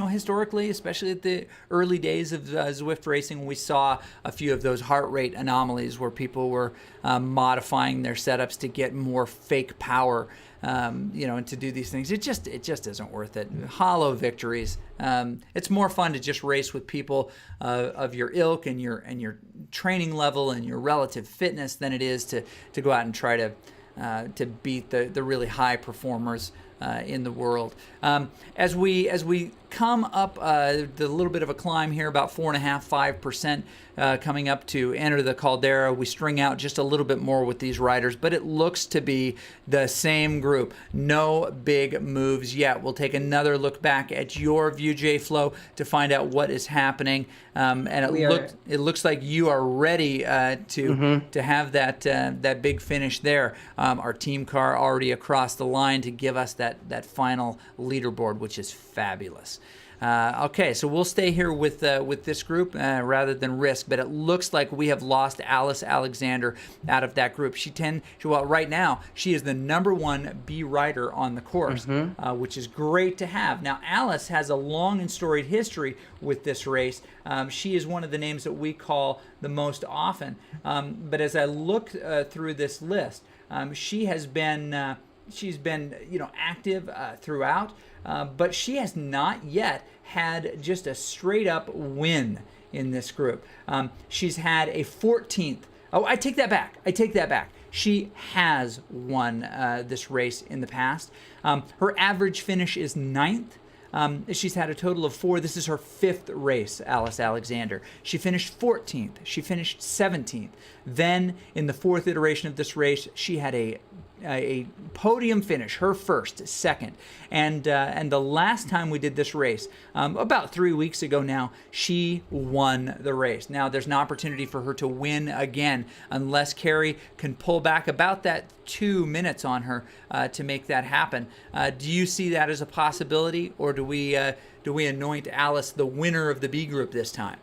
historically, especially at the early days of Zwift racing, we saw a few of those heart rate anomalies where people were modifying their setups to get more fake power, and to do these things. It just isn't worth it. Hollow victories. It's more fun to just race with people of your ilk and your training level and your relative fitness than it is to go out and try to beat the really high performers in the world. As we come up the little bit of a climb here, about 4.5%, 5% coming up to enter the Caldera. We string out just a little bit more with these riders, but it looks to be the same group. No big moves yet. We'll take another look back at your view, J-Flow, to find out what is happening. And it looks like you are ready to have that big finish there. Our team car already across the line to give us that final leaderboard, which is fabulous. Okay, so we'll stay here with this group rather than risk, but it looks like we have lost Alice Alexander out of that group. Well, right now, she is the #1 B rider on the course, which is great to have. Now, Alice has a long and storied history with this race. She is one of the names that we call the most often, but as I look through this list, she's been active throughout, but she has not yet had just a straight up win in this group. She's had a 14th. Oh, I take that back. She has won this race in the past. Her average finish is 9th. She's had a total of 4. This is her 5th race, Alice Alexander. She finished 14th. She finished 17th. Then, in the 4th iteration of this race, she had a podium finish, her first, second. And the last time we did this race, about 3 weeks ago now, she won the race. Now, there's an opportunity for her to win again, unless Carrie can pull back about that 2 minutes on her to make that happen. Do you see that as a possibility, or do we anoint Alice the winner of the B group this time?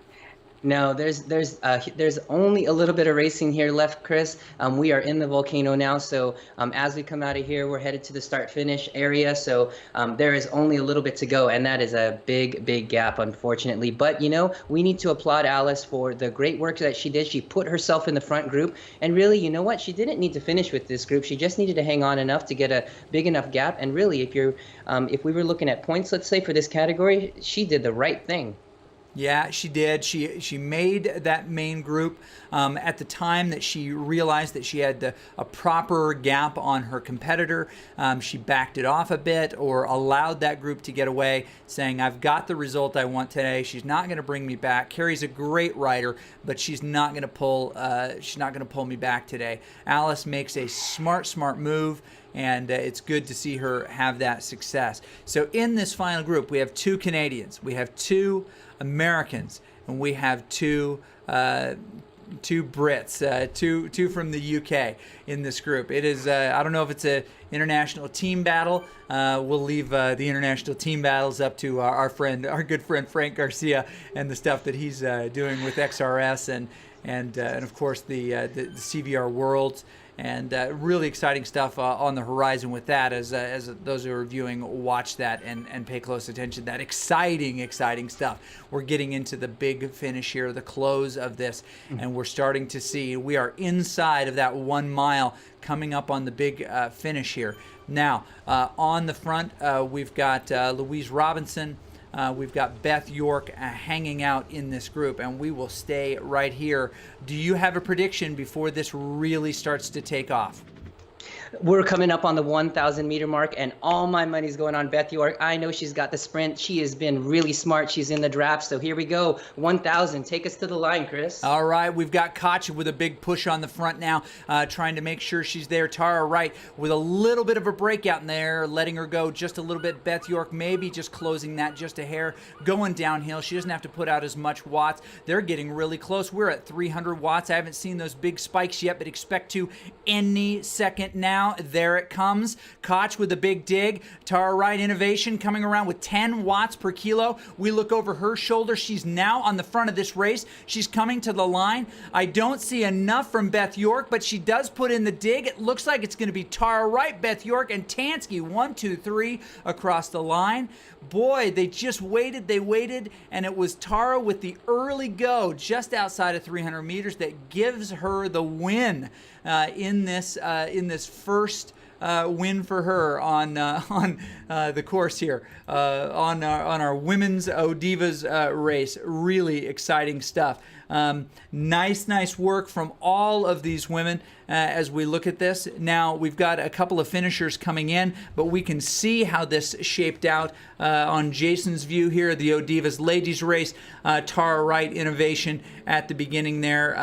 No, there's only a little bit of racing here left, Chris. We are in the volcano now, so as we come out of here, we're headed to the start-finish area. So there is only a little bit to go, and that is a big gap, unfortunately. But we need to applaud Alice for the great work that she did. She put herself in the front group, and really, you know what? She didn't need to finish with this group. She just needed to hang on enough to get a big enough gap. And really, if we were looking at points, let's say for this category, she did the right thing. Yeah, she did. She made that main group at the time that she realized that she had a proper gap on her competitor. She backed it off a bit or allowed that group to get away, saying, I've got the result I want today. She's not going to bring me back. Carrie's a great rider, but she's not going to pull me back today. Alice makes a smart move, and it's good to see her have that success. So in this final group, we have 2 Canadians, we have 2 Americans, and we have 2 Brits, two from the UK in this group. It is, I don't know if it's an international team battle. We'll leave the international team battles up to our good friend Frank Garcia and the stuff that he's doing with XRS and of course the CVR Worlds. And really exciting stuff on the horizon with that as those who are viewing watch that and pay close attention. That exciting stuff. We're getting into the big finish here, the close of this, and we're starting to see we are inside of that 1 mile coming up on the big finish here. Now, on the front, we've got Louise Robinson. We've got Beth York hanging out in this group, and we will stay right here. Do you have a prediction before this really starts to take off? We're coming up on the 1,000 meter mark, and all my money's going on Beth York. I know she's got the sprint. She has been really smart. She's in the draft. So here we go. 1,000. Take us to the line, Chris. All right. We've got Koch with a big push on the front now, trying to make sure she's there. Tara Wright with a little bit of a breakout in there, letting her go just a little bit. Beth York maybe just closing that just a hair, going downhill. She doesn't have to put out as much watts. They're getting really close. We're at 300 watts. I haven't seen those big spikes yet, but expect to any second now. There it comes. Koch with a big dig. Tara Wright Innovation coming around with 10 watts per kilo. We look over her shoulder. She's now on the front of this race. She's coming to the line. I don't see enough from Beth York, but she does put in the dig. It looks like it's going to be Tara Wright, Beth York, and Tansky. 1, 2, 3 across the line. Boy, they just waited, and it was Tara with the early go just outside of 300 meters that gives her the win in this first win for her on the course here on our women's ODivaZ race. Really exciting stuff. Nice work from all of these women as we look at this. Now, we've got a couple of finishers coming in, but we can see how this shaped out on Jason's view here, the ODivaZ ladies race. Tara Wright innovation at the beginning there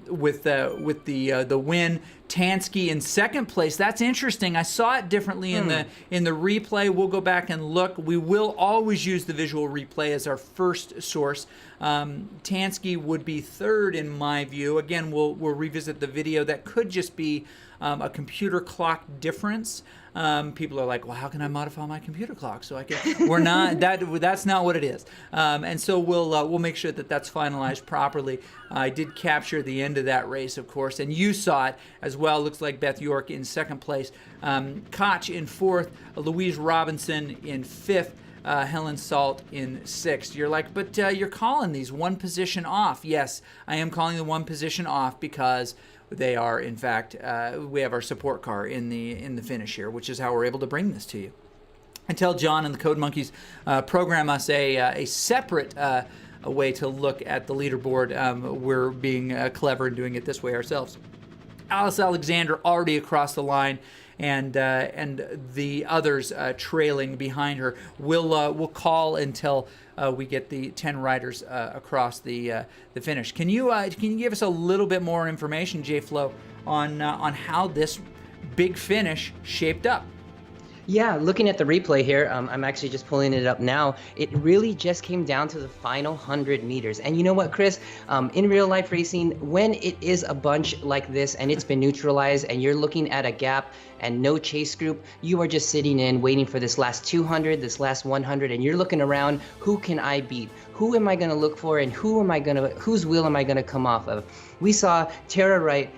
with the win. Tansky in second place. That's interesting. I saw it differently in the replay. We'll go back and look. We will always use the visual replay as our first source. Tansky would be third in my view. Again, we'll revisit the video. That could just be a computer clock difference. People are like, well, how can I modify my computer clock so I can? We're not. That's not what it is. And so we'll make sure that that's finalized properly. I did capture the end of that race, of course, and you saw it as well. Looks like Beth York in second place, Koch in fourth, Louise Robinson in fifth. Helen Salt in sixth. You're like, but you're calling these one position off. Yes, I am calling the one position off because they are, in fact, we have our support car in the finish here, which is how we're able to bring this to you. Until John and the Code Monkeys program us a separate a way to look at the leaderboard, we're being clever and doing it this way ourselves. Alice Alexander already across the line, and the others trailing behind her. We'll call until we get the 10 riders across the finish. Can you give us a little bit more information, J Flo, on how this big finish shaped up? Yeah, looking at the replay here, I'm actually just pulling it up now. It really just came down to the final 100 meters. And you know what, Chris? In real life racing, when it is a bunch like this and it's been neutralized and you're looking at a gap and no chase group, you are just sitting in waiting for this last 200, this last 100, and you're looking around, who can I beat? Who am I going to look for, and whose wheel am I going to come off of? We saw Tara Wright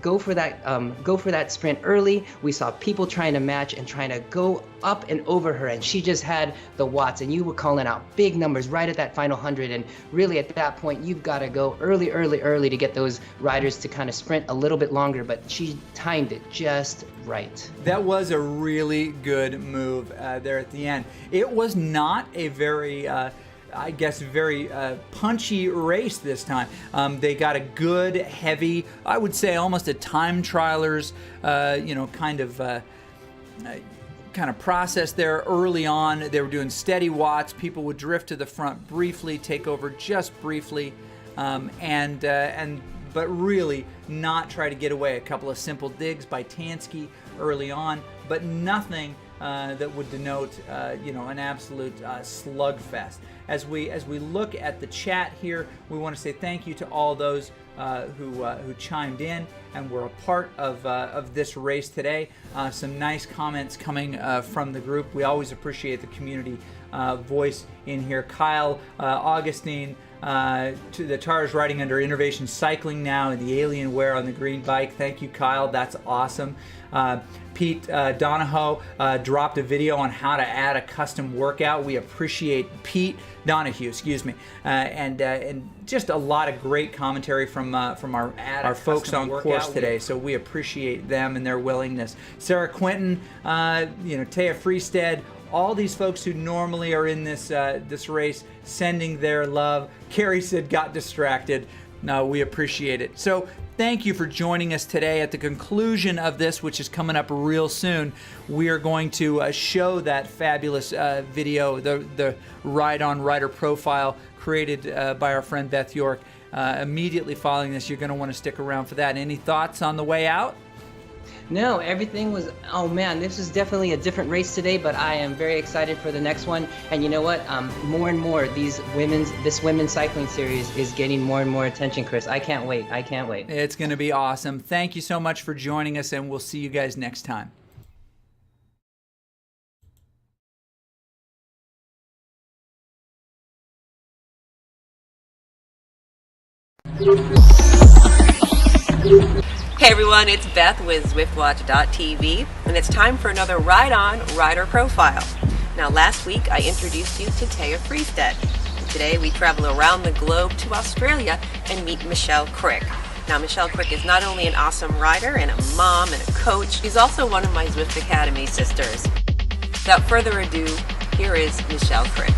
go for that sprint early. We saw people trying to match and trying to go up and over her, and she just had the watts, and you were calling out big numbers right at that final 100. And really at that point, you've got to go early to get those riders to kind of sprint a little bit longer, but she timed it just right. That was a really good move there at the end. It was not a very very punchy race this time. They got a good, heavy, I would say almost a time trialers, kind of process there early on. They were doing steady watts. People would drift to the front briefly, take over just briefly, but really not try to get away. A couple of simple digs by Tansky early on, but nothing that would denote, an absolute slugfest. As we look at the chat here, we want to say thank you to all those who chimed in and were a part of this race today. Some nice comments coming from the group. We always appreciate the community voice in here. Kyle Augustine, the Tara's riding under Innovation Cycling now in the Alienware on the green bike. Thank you, Kyle. That's awesome. Pete Donahoe dropped a video on how to add a custom workout. We appreciate Pete Donahue, and just a lot of great commentary from our folks on course today. So we appreciate them and their willingness. Sarah Quinton, Taya Freestead, all these folks who normally are in this race, sending their love. Carrie said got distracted. No, we appreciate it. So thank you for joining us today. At the conclusion of this, which is coming up real soon, we are going to show that fabulous video, the Ride-On Rider profile created by our friend Beth York. Immediately following this, you're going to want to stick around for that. Any thoughts on the way out? No, everything was, oh man, this is definitely a different race today, but I am very excited for the next one. And you know what? More and more, this women's cycling series is getting more and more attention, Chris. I can't wait. It's going to be awesome. Thank you so much for joining us, and we'll see you guys next time. Hey everyone, it's Beth with ZwiftWatch.tv, and it's time for another Ride-On Rider Profile. Now last week I introduced you to Taya Freestead. Today we travel around the globe to Australia and meet Michelle Crick. Now Michelle Crick is not only an awesome rider and a mom and a coach, she's also one of my Zwift Academy sisters. Without further ado, here is Michelle Crick.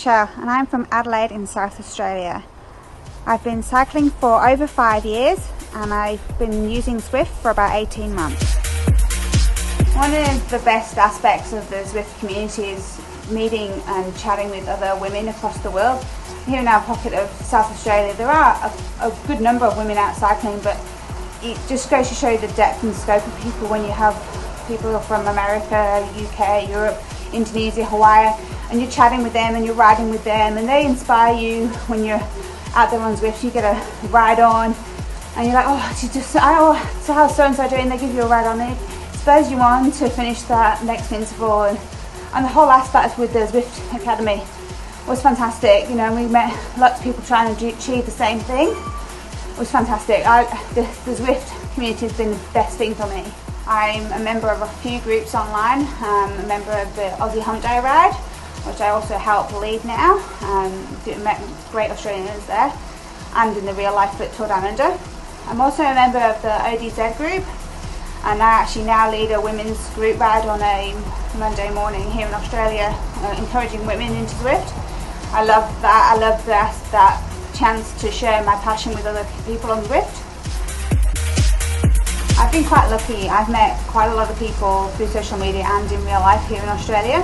Michelle and I'm from Adelaide in South Australia. I've been cycling for over 5 years and I've been using Zwift for about 18 months. One of the best aspects of the Zwift community is meeting and chatting with other women across the world. Here in our pocket of South Australia there are a good number of women out cycling, but it just goes to show you the depth and scope of people when you have people from America, UK, Europe, Indonesia, Hawaii, and you're chatting with them and you're riding with them and they inspire you. When you're out there on Zwift you get a ride on and you're like, so how's so-and-so doing? They give you a ride on, it spurs you on to finish that next interval, and the whole aspect with the Zwift Academy was fantastic. You know, we met lots of people trying to achieve the same thing. It was fantastic. The Zwift community has been the best thing for me. I'm a member of a few groups online. I'm a member of the Aussie Hump Day Ride, which I also help lead now. Met great Australians there, and in the real life at Tour Down Under. I'm also a member of the ODivaZ group, and I actually now lead a women's group ride on a Monday morning here in Australia, encouraging women into Zwift. I love that. I love that chance to share my passion with other people on Zwift. I've been quite lucky. I've met quite a lot of people through social media and in real life here in Australia.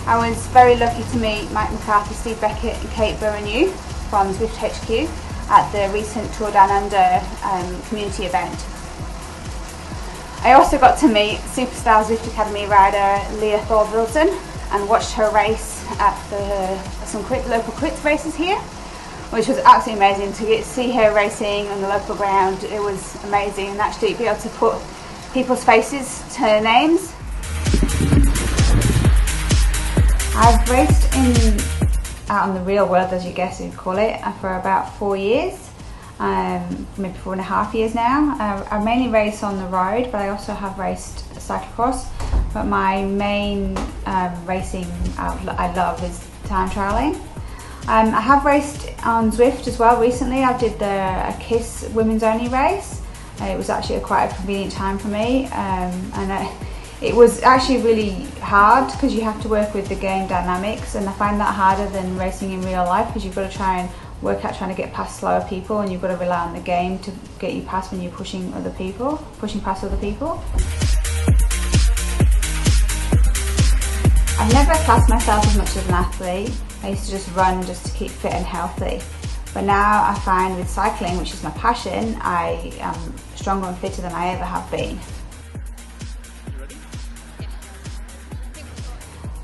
I was very lucky to meet Mike McCarthy, Steve Beckett and Kate Burrenew from Zwift HQ at the recent Tour Down Under community event. I also got to meet superstar Zwift Academy rider Leah Thorvaldsen and watched her race at some local crits races here, which was absolutely amazing to see her racing on the local ground. It was amazing, and actually be able to put people's faces to names. I've raced out in the real world, as you guess you'd call it, for about 4 years, maybe 4.5 years now. I mainly race on the road, but I also have raced cyclocross. But my main racing I love is time trialing. I have raced on Zwift as well recently. I did a KISS women's only race. It was actually quite a convenient time for me, it was actually really hard because you have to work with the game dynamics, and I find that harder than racing in real life because you've got to try and work out trying to get past slower people, and you've got to rely on the game to get you past when you're pushing past other people. I've never classed myself as much as an athlete. I used to just run just to keep fit and healthy. But now I find with cycling, which is my passion, I am stronger and fitter than I ever have been.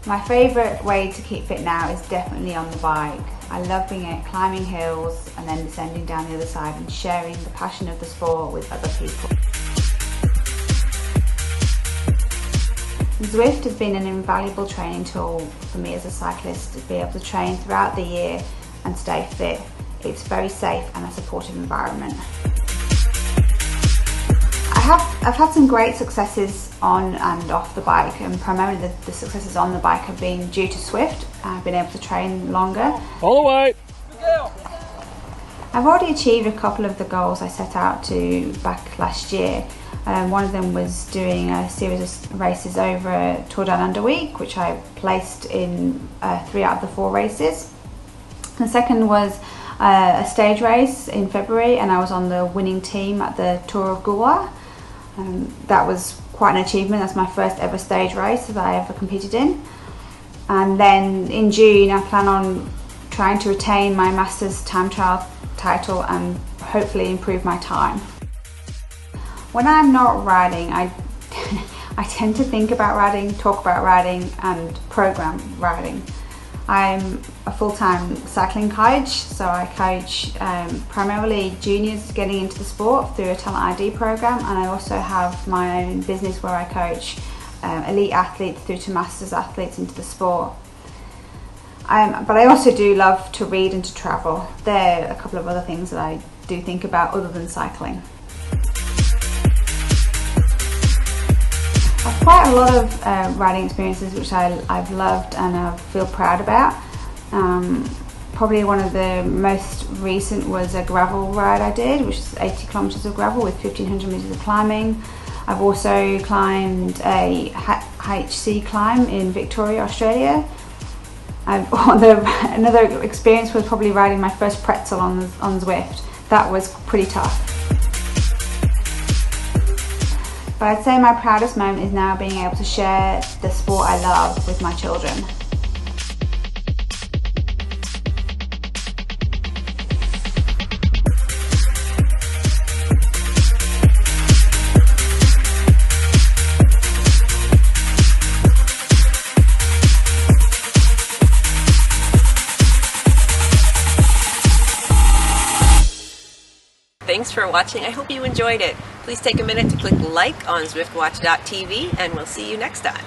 My favourite way to keep fit now is definitely on the bike. I love being out climbing hills and then descending down the other side and sharing the passion of the sport with other people. Zwift has been an invaluable training tool for me as a cyclist to be able to train throughout the year and stay fit. It's very safe and a supportive environment. I've had some great successes on and off the bike, and primarily the successes on the bike have been due to Zwift. I've been able to train longer. All the way! I've already achieved a couple of the goals I set out to back last year. One of them was doing a series of races over Tour Down Under week, which I placed in 3 out of the 4 races. The second was a stage race in February, and I was on the winning team at the Tour of Goa. That was quite an achievement. That's my first ever stage race that I ever competed in. And then in June I plan on trying to retain my Masters time trial title and hopefully improve my time. When I'm not riding, I tend to think about riding, talk about riding and program riding. I'm a full-time cycling coach, so I coach primarily juniors getting into the sport through a talent ID program, and I also have my own business where I coach elite athletes through to masters athletes into the sport. But I also do love to read and to travel. There are a couple of other things that I do think about other than cycling. I've quite a lot of riding experiences which I've loved and I feel proud about. Probably one of the most recent was a gravel ride I did, which is 80 kilometres of gravel with 1500 metres of climbing. I've also climbed a HC climb in Victoria, Australia. Another experience was probably riding my first pretzel on Zwift. That was pretty tough. But I'd say my proudest moment is now being able to share the sport I love with my children. Thanks for watching. I hope you enjoyed it. Please take a minute to click like on ZwiftWatch.tv, and we'll see you next time.